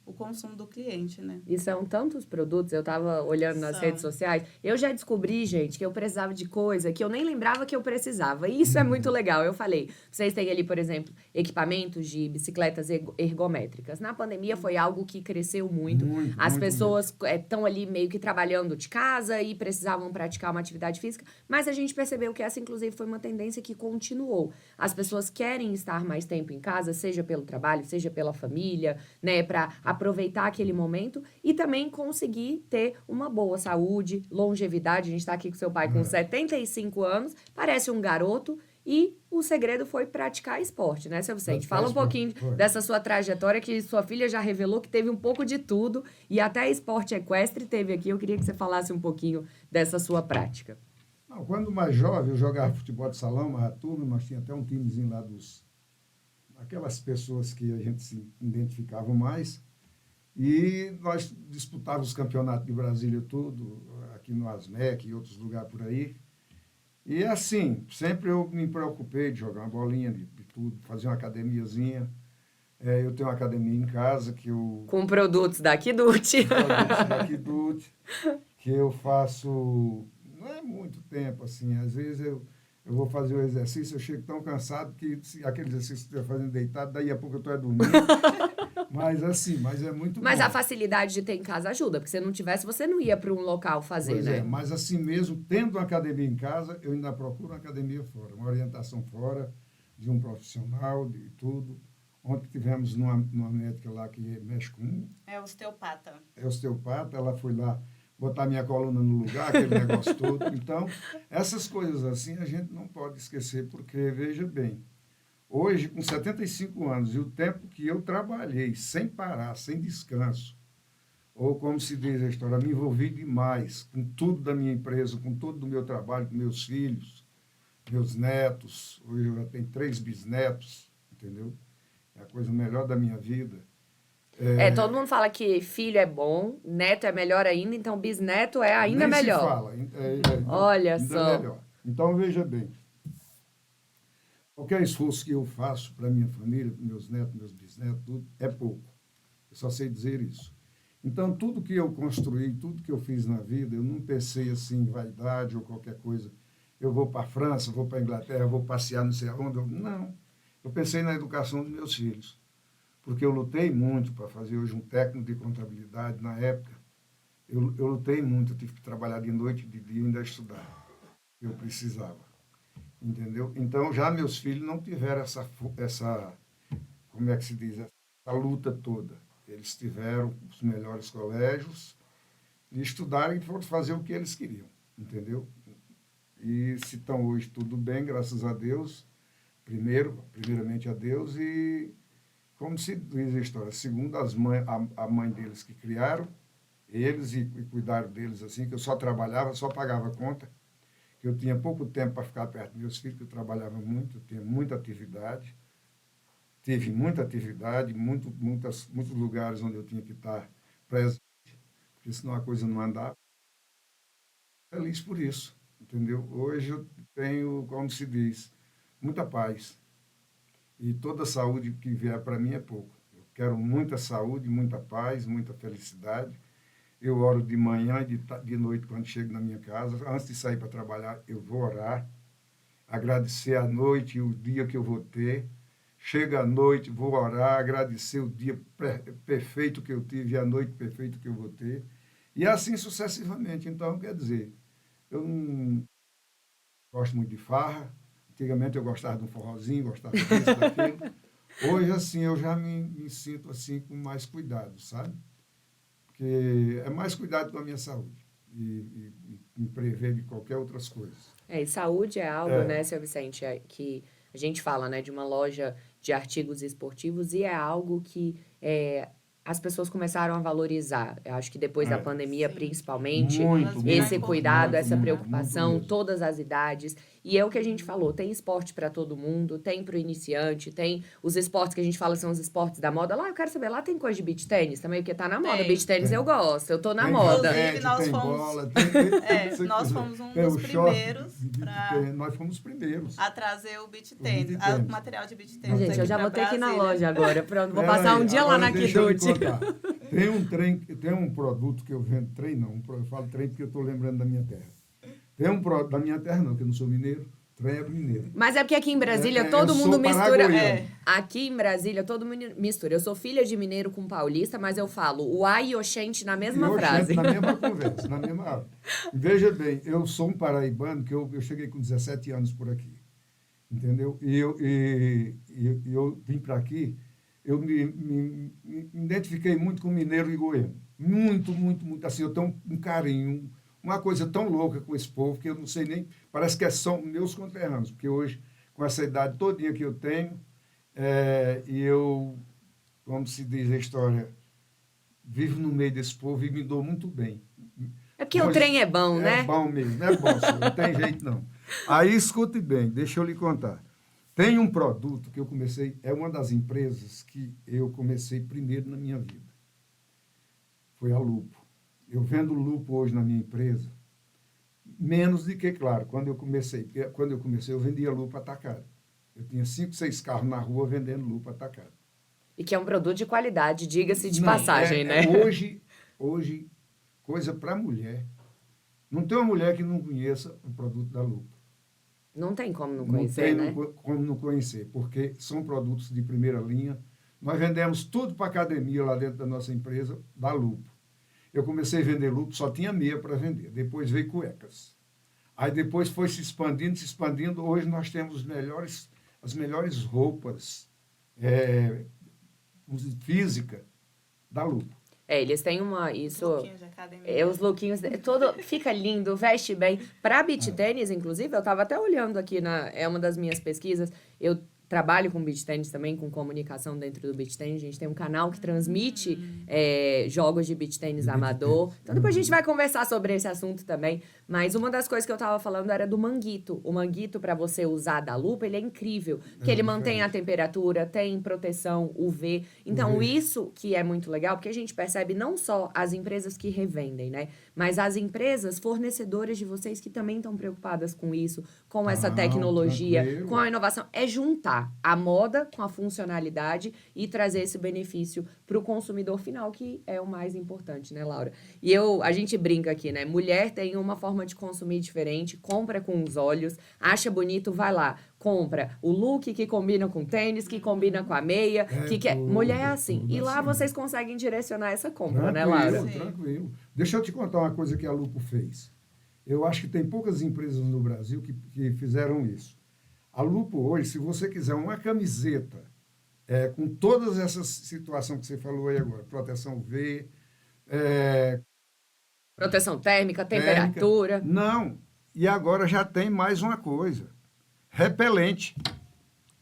o consumo do cliente, né? E são tantos produtos, eu tava olhando nas redes sociais, eu já descobri, gente, que eu precisava de coisa que eu nem lembrava que eu precisava. E isso é muito legal. Eu falei, vocês têm ali, por exemplo, equipamentos de bicicletas ergométricas. Na pandemia foi algo que cresceu muito. As pessoas estão ali meio que trabalhando de casa e precisavam praticar uma atividade física, mas a gente percebeu que essa, inclusive, foi uma tendência que continuou. As pessoas querem estar mais tempo em casa, seja pelo trabalho, seja pela família, né, para aproveitar aquele momento e também conseguir ter uma boa saúde, longevidade. A gente está aqui com seu pai com 75 anos, parece um garoto, e o segredo foi praticar esporte, né, seu Vicente? Fala um pouquinho dessa sua trajetória, que sua filha já revelou que teve um pouco de tudo e até esporte equestre teve aqui. Eu queria que você falasse um pouquinho dessa sua prática. Não, quando mais jovem, eu jogava futebol de salão, mas a turma, nós tinha até um timezinho lá aquelas pessoas que a gente se identificava mais. E nós disputávamos os campeonatos de Brasília tudo, aqui no ASMEC e outros lugares por aí. E assim, sempre eu me preocupei de jogar uma bolinha, de tudo, fazer uma academiazinha. Eu tenho uma academia em casa que eu... Com produtos da Kidult. Que eu faço... Não é muito tempo, assim. Às vezes eu vou fazer o exercício, eu chego tão cansado que aquele exercício que eu estou fazendo deitado, daí a pouco eu estou dormindo. Mas é muito bom. Mas a facilidade de ter em casa ajuda, porque se não tivesse, você não ia para um local fazer, pois né? Mas assim mesmo, tendo uma academia em casa, eu ainda procuro uma academia fora, uma orientação fora, de um profissional, de tudo. Ontem tivemos numa médica lá que mexe com... É osteopata. Ela foi lá botar minha coluna no lugar, aquele negócio todo. Então, essas coisas assim a gente não pode esquecer, porque, veja bem, hoje, com 75 anos, e o tempo que eu trabalhei sem parar, sem descanso, ou como se diz a história, me envolvi demais com tudo da minha empresa, com todo o meu trabalho, com meus filhos, meus netos. Hoje eu já tenho 3 bisnetos, entendeu? É a coisa melhor da minha vida. Todo mundo fala que filho é bom, neto é melhor ainda, então bisneto é ainda nem melhor. Se fala. Olha ainda só. Melhor. Então, veja bem, qualquer esforço que eu faço para minha família, para meus netos, meus bisnetos, tudo, é pouco. Eu só sei dizer isso. Então, tudo que eu construí, tudo que eu fiz na vida, eu não pensei assim em vaidade ou qualquer coisa. Eu vou para a França, vou para a Inglaterra, vou passear não sei aonde. Não. Eu pensei na educação dos meus filhos. Porque eu lutei muito para fazer hoje um técnico de contabilidade na época. Eu lutei muito, eu tive que trabalhar de noite e de dia e ainda estudar. Eu precisava. Entendeu? Então, já meus filhos não tiveram essa como é que se diz, essa luta toda. Eles tiveram os melhores colégios e estudaram e foram fazer o que eles queriam, entendeu? E se estão hoje tudo bem, graças a Deus, primeiramente a Deus, e como se diz a história, segundo a mãe deles que criaram, eles e cuidaram deles assim, que eu só trabalhava, só pagava conta, que eu tinha pouco tempo para ficar perto dos meus filhos, que eu trabalhava muito, eu tinha muita atividade, tive muita atividade, muitos lugares onde eu tinha que estar presente, porque senão a coisa não andava. Feliz por isso, entendeu? Hoje eu tenho, como se diz, muita paz. E toda saúde que vier para mim é pouco. Eu quero muita saúde, muita paz, muita felicidade. Eu oro de manhã e de noite quando chego na minha casa. Antes de sair para trabalhar, eu vou orar, agradecer a noite e o dia que eu vou ter. Chega à noite, vou orar, agradecer o dia perfeito que eu tive e a noite perfeita que eu vou ter. E assim sucessivamente. Então, quer dizer, eu não gosto muito de farra. Antigamente eu gostava de um forrozinho, gostava disso, daquilo. Hoje, assim, eu já me sinto assim com mais cuidado, sabe? Porque é mais cuidado com a minha saúde e me prever de qualquer outras coisas. E saúde é algo, né, seu Vicente, que a gente fala, né, de uma loja de artigos esportivos e é algo que as pessoas começaram a valorizar. Eu acho que depois da pandemia, Sim. principalmente, Muito, esse muito, cuidado, muito, essa muito preocupação, mesmo. todas as idades. E é o que a gente falou, tem esporte para todo mundo, tem para o iniciante, tem os esportes que a gente fala são os esportes da moda. Lá, eu quero saber, lá tem coisa de beach tênis também, porque tá na moda. Tem. Beach tênis Tem. eu gosto, eu tô na Tem moda. Inclusive, basquete, nós tem fomos- bola, tem nós fomos um tem dos o short primeiros de pra- tênis. Nós fomos os primeiros. a trazer o beach O tênis, beach tênis. o material de beach tênis Gente, eu aqui já pra vou ter que ir na Brasília. loja agora. Pronto, vou Pera passar aí, um dia lá agora na deixa eu lhe Quidute. contar. Tem um produto que eu vendo, trem não, eu falo trem porque eu estou lembrando da minha terra. Tem um produto, da minha terra não, que eu não sou mineiro, trem é mineiro. Mas é porque aqui em Brasília Eu todo mundo sou mistura. paraguaiano. Aqui em Brasília todo mundo mistura. Eu sou filha de mineiro com paulista, mas eu falo o ai e oxente na mesma E eu frase. chego na mesma conversa, na mesma. Veja bem, eu sou um paraibano que eu cheguei com 17 anos por aqui, entendeu? E eu vim para aqui, eu me identifiquei muito com mineiro e goiano. Muito, muito, muito. Assim, eu tenho um carinho, uma coisa tão louca com esse povo que eu não sei nem. Parece que são meus conterrâneos, porque hoje, com essa idade todinha que eu tenho, e eu, como se diz a história, vivo no meio desse povo e me dou muito bem. É porque o trem é bom, né? É bom mesmo, é bom, senhor, não tem jeito não. Aí, escute bem, deixa eu lhe contar. Tem um produto que eu comecei, é uma das empresas que eu comecei primeiro na minha vida. Foi a Lupo. Eu vendo Lupo hoje na minha empresa, menos do que, claro, quando eu comecei, eu vendia Lupo atacado. Eu tinha 5, 6 carros na rua vendendo Lupo atacado. E que é um produto de qualidade, diga-se de Não, passagem, né? Hoje, coisa para mulher. Não tem uma mulher que não conheça o produto da Lupo. Não tem como não Não conhecer, tem né? como não conhecer, porque são produtos de primeira linha. Nós vendemos tudo para academia lá dentro da nossa empresa, da Lupo. Eu comecei a vender Lupo, só tinha meia para vender. Depois veio cuecas. Aí depois foi se expandindo. Hoje nós temos as melhores roupas física da Lupo. Eles têm uma. Isso. Lookinho de academia. Os lookinhos. Todo, fica lindo, veste bem. Pra beach tênis, inclusive, eu tava até olhando aqui é uma das minhas pesquisas. Eu trabalho com beach tênis também, com comunicação dentro do beach tênis. A gente tem um canal que transmite jogos de beach tênis amador. Então depois a gente vai conversar sobre esse assunto também. Mas uma das coisas que eu tava falando era do manguito. O manguito, para você usar da lupa, ele é incrível. Porque ele mantém a temperatura, tem proteção UV. Então, UV. isso que é muito legal, porque a gente percebe não só as empresas que revendem, né? Mas as empresas fornecedoras de vocês que também estão preocupadas com isso, com essa Não, tecnologia, tranquilo. com a inovação. É juntar a moda com a funcionalidade e trazer esse benefício para o consumidor final, que é o mais importante, né, Laura? E a gente brinca aqui, né? Mulher tem uma forma de consumir diferente, compra com os olhos, acha bonito, vai lá, compra o look que combina com o tênis, que combina com a meia, mulher é assim. tudo E lá assim. vocês conseguem direcionar essa compra, né, Tranquilo, Laura? Sim. tranquilo. Deixa eu te contar uma coisa que a Lupo fez. Eu acho que tem poucas empresas no Brasil que fizeram isso. A Lupo hoje, se você quiser uma camiseta com todas essas situações que você falou aí agora, proteção UV, Proteção térmica, térmica, temperatura. não. E agora já tem mais uma coisa. Repelente.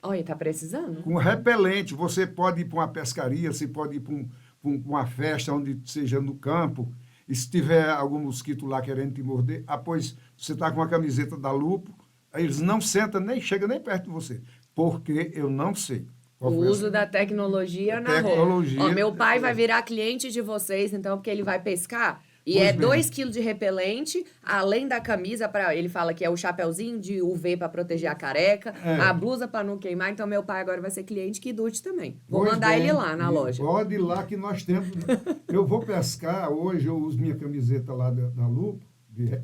Olha, tá precisando? Com repelente, você pode ir para uma pescaria, você pode ir para uma festa onde seja no campo, e se tiver algum mosquito lá querendo te morder, pois você está com uma camiseta da Lupo, aí eles não sentam, nem chegam nem perto de você, porque eu não sei. O uso da tecnologia na roupa. Tecnologia. Ó, meu pai vai virar cliente de vocês, então, porque ele vai pescar. E Pois é bem. 2 quilos de repelente, além da camisa, ele fala que é o chapeuzinho de UV para proteger a careca, a blusa para não queimar. Então, meu pai agora vai ser cliente Quidute também. Vou Pois mandar bem, ele lá na e loja. Pode ir lá que nós temos. Eu vou pescar, hoje eu uso minha camiseta lá da Lupo,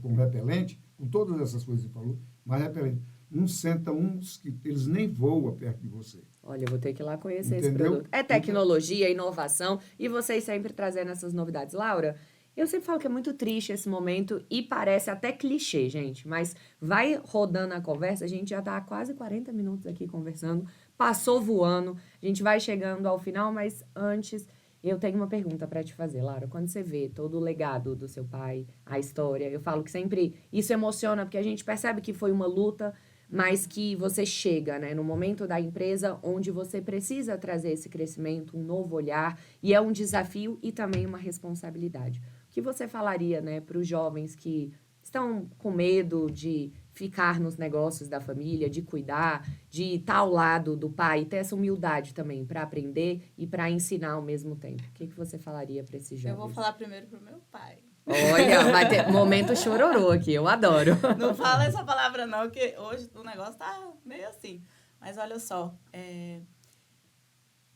com repelente, com todas essas coisas que você falou, mas repelente. Não senta uns que eles nem voam perto de você. Olha, eu vou ter que ir lá conhecer esse Entendeu? produto. É tecnologia, inovação, e vocês sempre trazendo essas novidades. Laura, eu sempre falo que é muito triste esse momento e parece até clichê, gente, mas vai rodando a conversa, a gente já tá há quase 40 minutos aqui conversando, passou voando, a gente vai chegando ao final, mas antes eu tenho uma pergunta para te fazer, Laura. Quando você vê todo o legado do seu pai, a história, eu falo que sempre isso emociona, porque a gente percebe que foi uma luta, mas que você chega, né, no momento da empresa onde você precisa trazer esse crescimento, um novo olhar, e é um desafio e também uma responsabilidade. O que você falaria, né, para os jovens que estão com medo de ficar nos negócios da família, de cuidar, de estar ao lado do pai, e ter essa humildade também para aprender e para ensinar ao mesmo tempo? O que você falaria para esses jovens? Eu vou falar primeiro pro meu pai. Olha, vai ter momento chororô aqui, eu adoro. Não fala essa palavra não, que hoje o negócio tá meio assim. Mas olha só,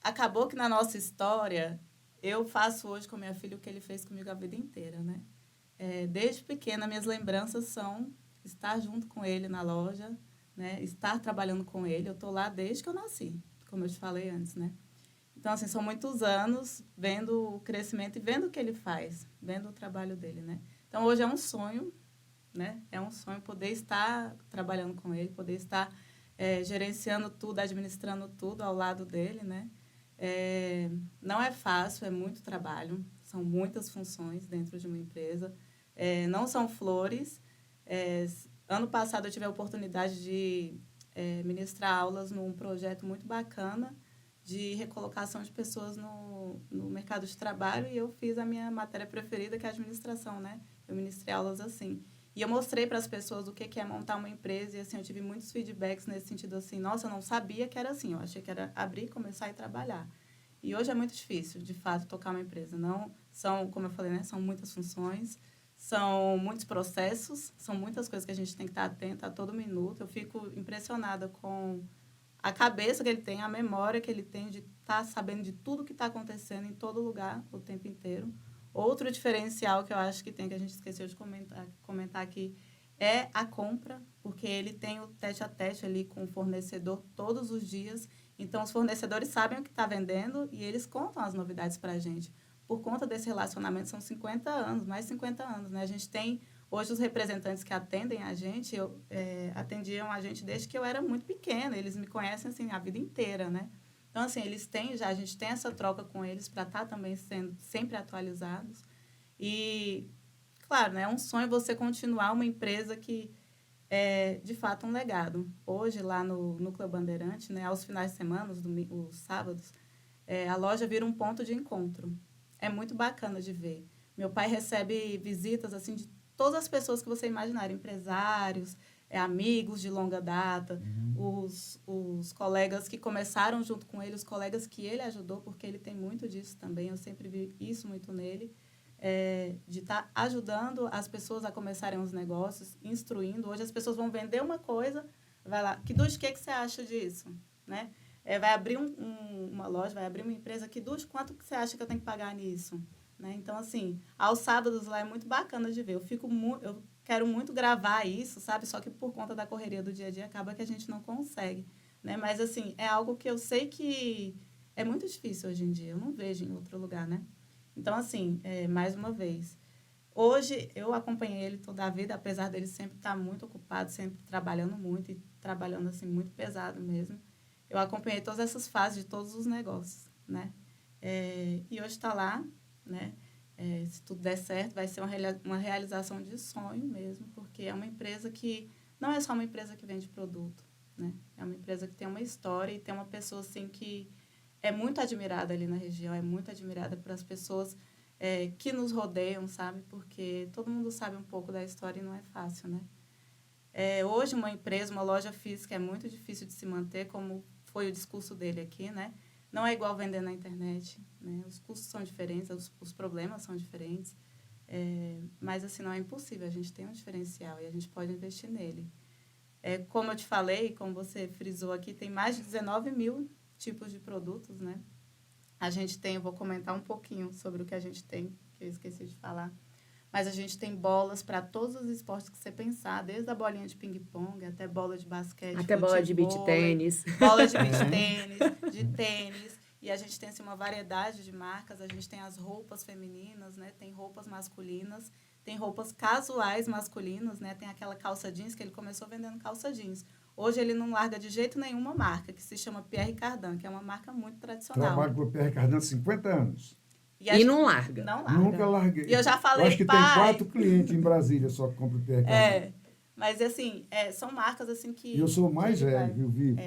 acabou que na nossa história, eu faço hoje com minha filha o que ele fez comigo a vida inteira, né? Desde pequena, minhas lembranças são estar junto com ele na loja, né? Estar trabalhando com ele. Eu tô lá desde que eu nasci, como eu te falei antes, né? Então, assim, são muitos anos vendo o crescimento e vendo o que ele faz, vendo o trabalho dele, né? Então, hoje é um sonho, né? É um sonho poder estar trabalhando com ele, poder estar gerenciando tudo, administrando tudo ao lado dele, né? Não é fácil, é muito trabalho, são muitas funções dentro de uma empresa. Não são flores. Ano passado, eu tive a oportunidade de ministrar aulas num projeto muito bacana, de recolocação de pessoas no mercado de trabalho, e eu fiz a minha matéria preferida, que é a administração, né? Eu ministrei aulas assim. E eu mostrei para as pessoas o que é montar uma empresa, e assim, eu tive muitos feedbacks nesse sentido assim, nossa, eu não sabia que era assim, eu achei que era abrir, começar e trabalhar. E hoje é muito difícil, de fato, tocar uma empresa. Não são, como eu falei, né? São muitas funções, são muitos processos, são muitas coisas que a gente tem que estar atento a todo minuto. Eu fico impressionada com a cabeça que ele tem, a memória que ele tem de estar sabendo de tudo que está acontecendo em todo lugar, o tempo inteiro. Outro diferencial que eu acho que tem, que a gente esqueceu de comentar aqui, é a compra, porque ele tem o tete-a-tete ali com o fornecedor todos os dias. Então, os fornecedores sabem o que está vendendo e eles contam as novidades para a gente. Por conta desse relacionamento, são 50 anos, mais de 50 anos, né? A gente tem... Hoje, os representantes que atendem a gente, atendiam a gente desde que eu era muito pequena. Eles me conhecem, assim, a vida inteira, né? Então, assim, a gente tem essa troca com eles para estar também sendo sempre atualizados. E, claro, né, é um sonho você continuar uma empresa que é, de fato, um legado. Hoje, lá no Núcleo Bandeirante, né, aos finais de semana, os sábados, a loja vira um ponto de encontro. É muito bacana de ver. Meu pai recebe visitas, assim, de todas as pessoas que você imaginar, empresários, amigos de longa data, os colegas que começaram junto com ele, os colegas que ele ajudou, porque ele tem muito disso também, eu sempre vi isso muito nele, de estar ajudando as pessoas a começarem os negócios, instruindo. Hoje as pessoas vão vender uma coisa, vai lá, que você acha disso? Né? Vai abrir uma loja, vai abrir uma empresa, quanto que você acha que eu tenho que pagar nisso? Né? Então, assim, aos sábados lá é muito bacana de ver. Eu quero muito gravar isso, sabe? Só que por conta da correria do dia a dia, acaba que a gente não consegue. Né? Mas, assim, é algo que eu sei que é muito difícil hoje em dia. Eu não vejo em outro lugar, né? Então, assim, mais uma vez, hoje eu acompanhei ele toda a vida, apesar dele sempre estar muito ocupado, sempre trabalhando muito e trabalhando, assim, muito pesado mesmo. Eu acompanhei todas essas fases de todos os negócios, né? E hoje está lá, né? Se tudo der certo, vai ser uma realização de sonho mesmo, porque é uma empresa que não é só uma empresa que vende produto, né? É uma empresa que tem uma história e tem uma pessoa, assim, que é muito admirada ali na região, é muito admirada por as pessoas que nos rodeiam, sabe? Porque todo mundo sabe um pouco da história e não é fácil, né? Hoje, uma empresa, uma loja física é muito difícil de se manter, como foi o discurso dele aqui, né? Não é igual vender na internet, né? Os custos são diferentes, os problemas são diferentes, mas, assim, não é impossível. A gente tem um diferencial e a gente pode investir nele. Como eu te falei, como você frisou aqui, tem mais de 19 mil tipos de produtos, né? A gente tem, eu vou comentar um pouquinho sobre o que a gente tem, que eu esqueci de falar, mas a gente tem bolas para todos os esportes que você pensar, desde a bolinha de ping-pong até bola de basquete, até bola de beach tênis. Bola de beach tênis, de tênis. E a gente tem, assim, uma variedade de marcas. A gente tem as roupas femininas, né? Tem roupas masculinas, tem roupas casuais masculinas, né? Tem aquela calça jeans, que ele começou vendendo calça jeans. Hoje ele não larga de jeito nenhum uma marca, que se chama Pierre Cardin, que é uma marca muito tradicional. Trabalho com o Pierre Cardin há 50 anos. E não larga. Não larga. Nunca larguei. E eu já falei, eu acho que tem 4 clientes em Brasília só que compram o Pierre Cardin. Mas, assim, são marcas, assim, que... E eu sou o mais velho, viu, Vivo?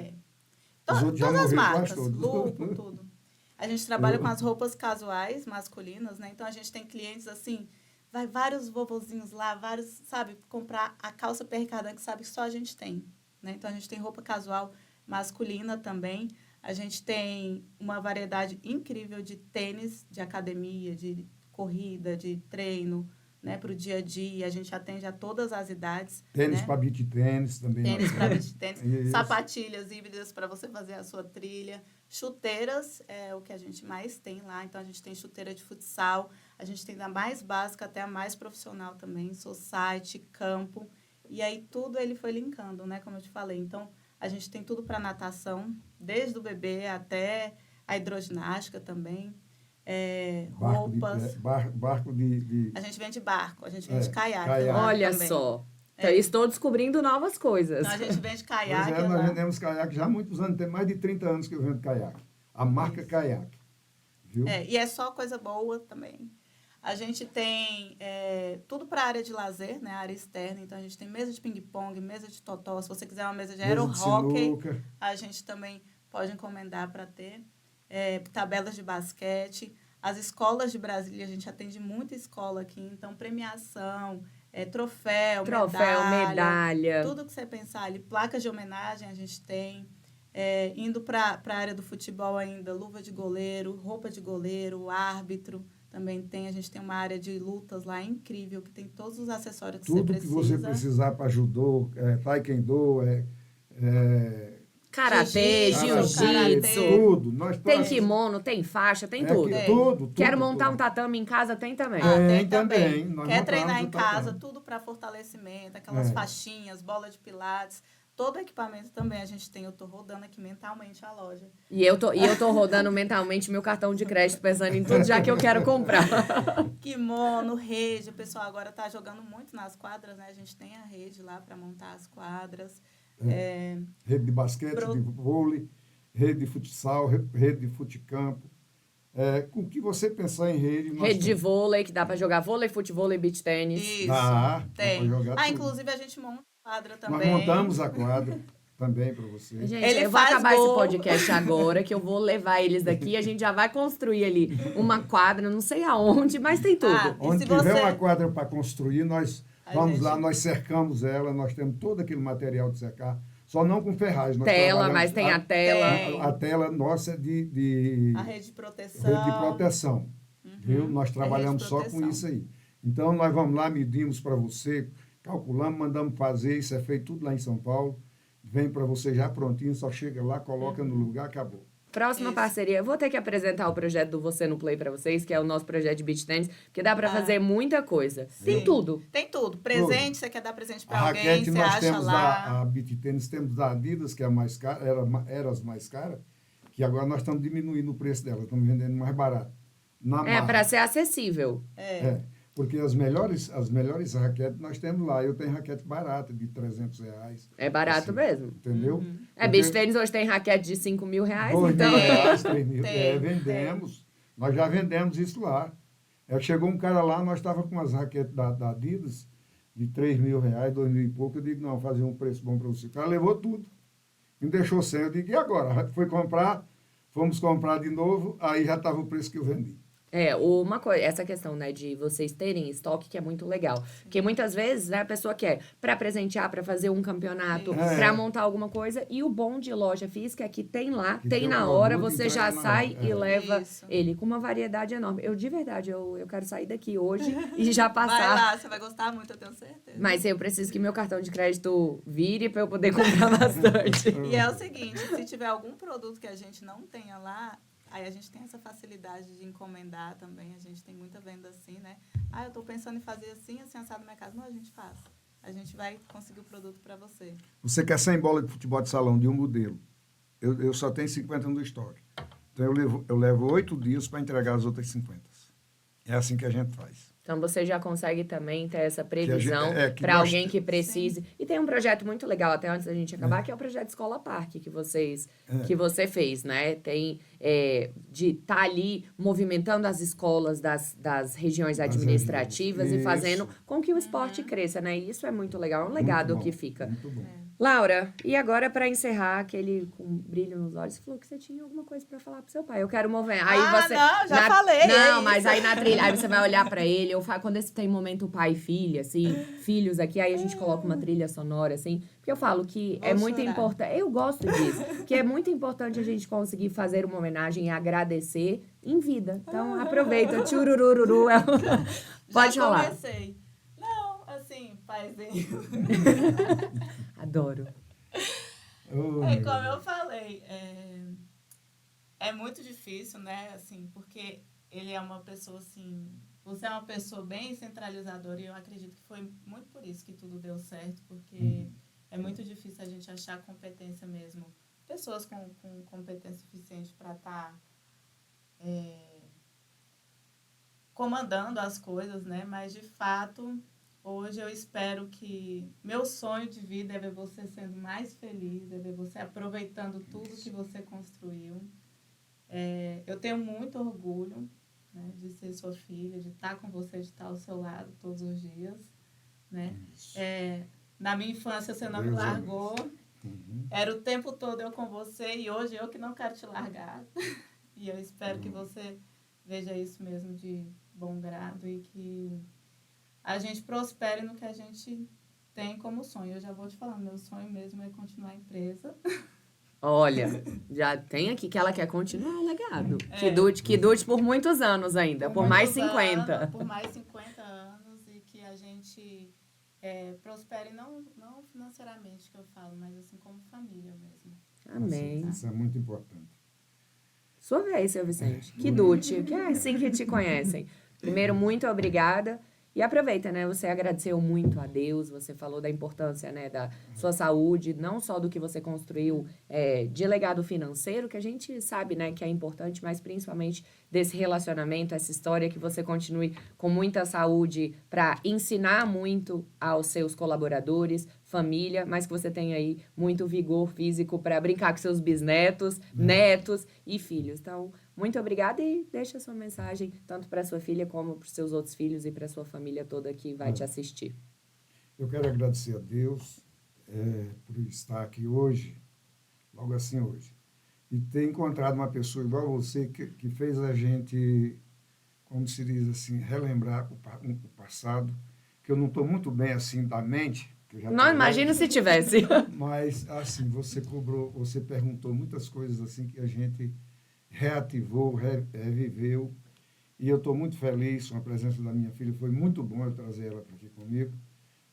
Os outros já Todas as morreram marcas, quase todos. Lupo, tudo. A gente trabalha com as roupas casuais, masculinas, né? Então, a gente tem clientes, assim, vai vários vovozinhos lá, vários, sabe, comprar a calça Pierre Cardin, que sabe que só a gente tem, né? Então, a gente tem roupa casual masculina também. A gente tem uma variedade incrível de tênis, de academia, de corrida, de treino, né, para o dia a dia. A gente atende a todas as idades. Tênis, né? para beach tênis também. Tênis para beach tênis. Isso. Sapatilhas híbridas para você fazer a sua trilha. Chuteiras é o que a gente mais tem lá. Então, a gente tem chuteira de futsal. A gente tem da mais básica até a mais profissional também. Society, campo. E aí, tudo ele foi linkando, né? Como eu te falei. Então, a gente tem tudo para natação, desde o bebê até a hidroginástica também. Roupas. Barco de... A gente vende barco, a gente vende caiaque. caiaque. Olha também. só. Então, estou descobrindo novas coisas. Então, a gente vende caiaque. Pois nós vendemos caiaque já há muitos anos. Tem mais de 30 anos que eu vendo caiaque. A marca Caiaque. Viu? E é só coisa boa também. A gente tem tudo para a área de lazer, né? A área externa. Então, a gente tem mesa de ping-pong, mesa de totó. Se você quiser uma mesa de aero-hockey, a gente também pode encomendar para ter. Tabelas de basquete. As escolas de Brasília, a gente atende muita escola aqui. Então, premiação, troféu, medalha. Tudo que você pensar ali. Placas de homenagem a gente tem. Indo para a área do futebol ainda, luva de goleiro, roupa de goleiro, árbitro. Também tem, a gente tem uma área de lutas lá incrível, que tem todos os acessórios que você precisa. Tudo que você precisar para judô, taekwondo, karatê, jiu-jitsu. Tudo. Tem kimono, tem faixa, tem tudo. Tudo. Quero montar um tatame em casa, tem também. Tem também. Nós Quer treinar montamos em casa, tudo para fortalecimento, aquelas faixinhas, bola de pilates. Todo equipamento também a gente tem. Eu tô rodando aqui mentalmente a loja. E eu tô rodando mentalmente meu cartão de crédito, pensando em tudo já que eu quero comprar. Kimono, rede. O pessoal agora tá jogando muito nas quadras, né? A gente tem a rede lá para montar as quadras. Rede de basquete, de vôlei, rede de futsal, rede de futecampo. Com o que você pensar em rede... Rede de vôlei, que dá para jogar vôlei, futevôlei, beach tênis. Isso, tem. Dá pra jogar tudo. Inclusive a gente monta quadra também. Nós montamos a quadra também para você. Gente, eu vou acabar esse podcast agora, que eu vou levar eles daqui. A gente já vai construir ali uma quadra, não sei aonde, mas tem tudo. Onde tiver uma quadra para construir, nós Vamos lá, nós cercamos ela, nós temos todo aquele material de cercar, só não com ferragem. Nós Tela, mas tem a tela. A tela nossa é A rede de proteção. rede de proteção. Viu? Nós trabalhamos só com isso aí. Então, nós vamos lá, medimos para você, calculamos, mandamos fazer, isso é feito tudo lá em São Paulo. Vem para você já prontinho, só chega lá, coloca no lugar, acabou. Próxima parceria. Eu vou ter que apresentar o projeto do Você no Play para vocês, que é o nosso projeto de beach tennis, porque dá para fazer muita coisa. Sim. Tem tudo. Tem tudo. Presente, você quer dar presente para A alguém, raquete você nós acha temos lá. a beach tennis, temos a Adidas, que é a mais cara, era as mais caras, que agora nós estamos diminuindo o preço dela, estamos vendendo mais barato. Para ser acessível. Porque as melhores raquetes nós temos lá. Eu tenho raquete barata, de R$300. É barato assim, mesmo. Entendeu? Beach tennis hoje tem raquete de R$5.000, R$2.000, então... R$3.000. Vendemos. Nós já vendemos isso lá. Chegou um cara lá, nós estávamos com as raquetes da Adidas de R$3.000, R$2.000 e pouco. Eu digo, não, fazer um preço bom para você. O cara levou tudo. Me deixou sem. Eu digo, e agora? Foi comprar, fomos comprar de novo, aí já estava o preço que eu vendi. Uma coisa, essa questão, né, de vocês terem estoque, que é muito legal. Porque muitas vezes, né, a pessoa quer para presentear, para fazer um campeonato, para montar alguma coisa, e o bom de loja física é que tem lá, Que tem tem na o hora, produto, você entrega já na sai hora. e leva Isso. ele com uma variedade enorme. De verdade, eu quero sair daqui hoje e já Vai passar. lá, você vai gostar muito, eu tenho certeza. Mas eu preciso que meu cartão de crédito vire para eu poder comprar bastante. E é o seguinte, se tiver algum produto que a gente não tenha lá, aí a gente tem essa facilidade de encomendar também. A gente tem muita venda assim, né? Eu estou pensando em fazer assim assado na minha casa. Não, a gente faz. A gente vai conseguir o produto para você. Você quer 100 bolas de futebol de salão de um modelo. Eu só tenho 50 no estoque. Então, eu levo 8 dias para entregar as outras 50. É assim que a gente faz. Então, você já consegue também ter essa previsão que para alguém gosta. que precise. Sim. E tem um projeto muito legal, até antes da gente acabar, que é o projeto Escola Parque, que você fez, né? Tem de estar ali movimentando as escolas das regiões administrativas e fazendo com que o esporte cresça, né? E isso é muito legal, é um legado que fica. Muito bom. Laura, e agora para encerrar, aquele com brilho nos olhos, você falou que você tinha alguma coisa para falar pro seu pai. Eu quero mover. Aí você não, já falei. Não, mas aí na trilha, aí você vai olhar para ele, quando esse tem momento pai e filha, assim, filhos aqui, aí a gente coloca uma trilha sonora, assim, porque eu falo que é muito importante. Eu gosto disso, que é muito importante a gente conseguir fazer uma homenagem e agradecer em vida. Então, aproveita, tchururururu. Pode falar. Já comecei. Não, assim, paizinho. Adoro. Como eu falei, é muito difícil, né, assim, porque ele é uma pessoa, assim, você é uma pessoa bem centralizadora e eu acredito que foi muito por isso que tudo deu certo, porque é muito difícil a gente achar competência mesmo, pessoas com competência suficiente para estar comandando as coisas, né, mas de fato... Hoje eu espero que meu sonho de vida é ver você sendo mais feliz, é ver você aproveitando tudo que você construiu. Eu tenho muito orgulho, né, de ser sua filha, de estar com você, de estar ao seu lado todos os dias. Né? Na minha infância você não me largou. Era o tempo todo eu com você e hoje eu que não quero te largar. E eu espero que você veja isso mesmo de bom grado e que a gente prospere no que a gente tem como sonho. Eu já vou te falar, meu sonho mesmo é continuar a empresa. Olha, já tem aqui que ela quer continuar o legado. Que dure por muitos anos ainda, por mais 50. Por mais 50 anos e que a gente prospere não financeiramente, que eu falo, mas assim como família mesmo. Amém. Isso é muito importante. Sua vez, seu Vicente. Que dute, que é assim que te conhecem. Primeiro, muito obrigada. E aproveita, né? Você agradeceu muito a Deus, você falou da importância, né, da sua saúde, não só do que você construiu de legado financeiro, que a gente sabe, né, que é importante, mas principalmente desse relacionamento, essa história, que você continue com muita saúde para ensinar muito aos seus colaboradores, família, mas que você tenha aí muito vigor físico para brincar com seus bisnetos, netos e filhos. Então, muito obrigada e deixa a sua mensagem tanto para sua filha como para os seus outros filhos e para a sua família toda que vai te assistir. Eu quero agradecer a Deus por estar aqui hoje, logo assim hoje, e ter encontrado uma pessoa igual a você que fez a gente, como se diz assim, relembrar o passado, que que eu não estou muito bem assim da mente. Que eu já Não, tô imagino velho, se tivesse. mas assim, você perguntou muitas coisas assim que a gente reativou, reviveu. E eu estou muito feliz com a presença da minha filha. Foi muito bom eu trazer ela para aqui comigo,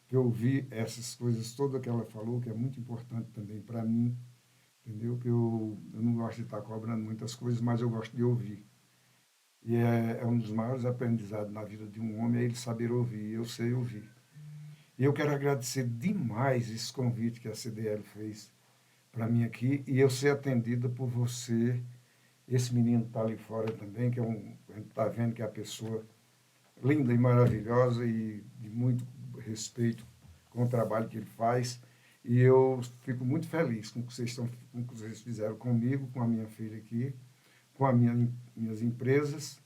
que eu ouvi essas coisas todas que ela falou, que é muito importante também para mim, entendeu? Que eu não gosto de estar cobrando muitas coisas, mas eu gosto de ouvir. E é um dos maiores aprendizados na vida de um homem, é ele saber ouvir. Eu sei ouvir. E eu quero agradecer demais esse convite que a CDL fez para mim aqui, e eu ser atendida por você. Esse menino está ali fora também, que a gente está vendo que é a pessoa linda e maravilhosa e de muito respeito com o trabalho que ele faz. E eu fico muito feliz com o que com o que vocês fizeram comigo, com a minha filha aqui, com as minhas empresas.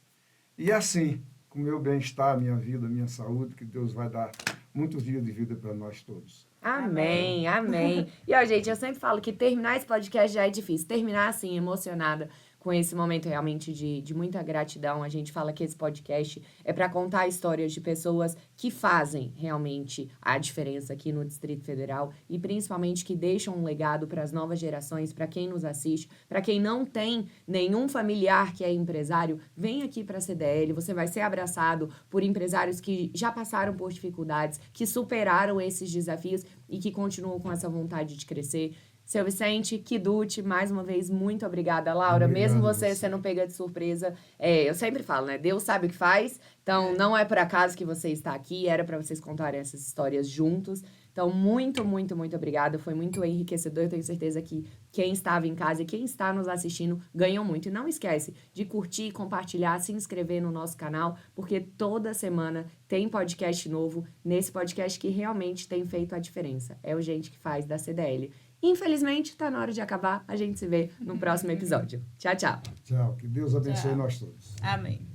E assim, com o meu bem-estar, a minha vida, a minha saúde, que Deus vai dar muitos dias de vida para nós todos. Amém, amém. E, ó, gente, eu sempre falo que terminar esse podcast já é difícil. Terminar, assim, emocionada com esse momento realmente de muita gratidão. A gente fala que esse podcast é para contar histórias de pessoas que fazem realmente a diferença aqui no Distrito Federal e principalmente que deixam um legado para as novas gerações, para quem nos assiste, para quem não tem nenhum familiar que é empresário, vem aqui para a CDL, você vai ser abraçado por empresários que já passaram por dificuldades, que superaram esses desafios e que continuam com essa vontade de crescer. Seu Vicente, Kiduti, mais uma vez, muito obrigada, Laura. Obrigado, Mesmo você você. sendo pega de surpresa, eu sempre falo, né? Deus sabe o que faz, então não é por acaso que você está aqui, era para vocês contarem essas histórias juntos. Então, muito, muito, muito obrigada. Foi muito enriquecedor. Eu tenho certeza que quem estava em casa e quem está nos assistindo ganhou muito. E não esquece de curtir, compartilhar, se inscrever no nosso canal, porque toda semana tem podcast novo, nesse podcast que realmente tem feito a diferença. É o Gente que Faz da CDL. Infelizmente, tá na hora de acabar. A gente se vê no próximo episódio. Tchau, tchau. Tchau, que Deus abençoe Tchau. nós todos. Amém.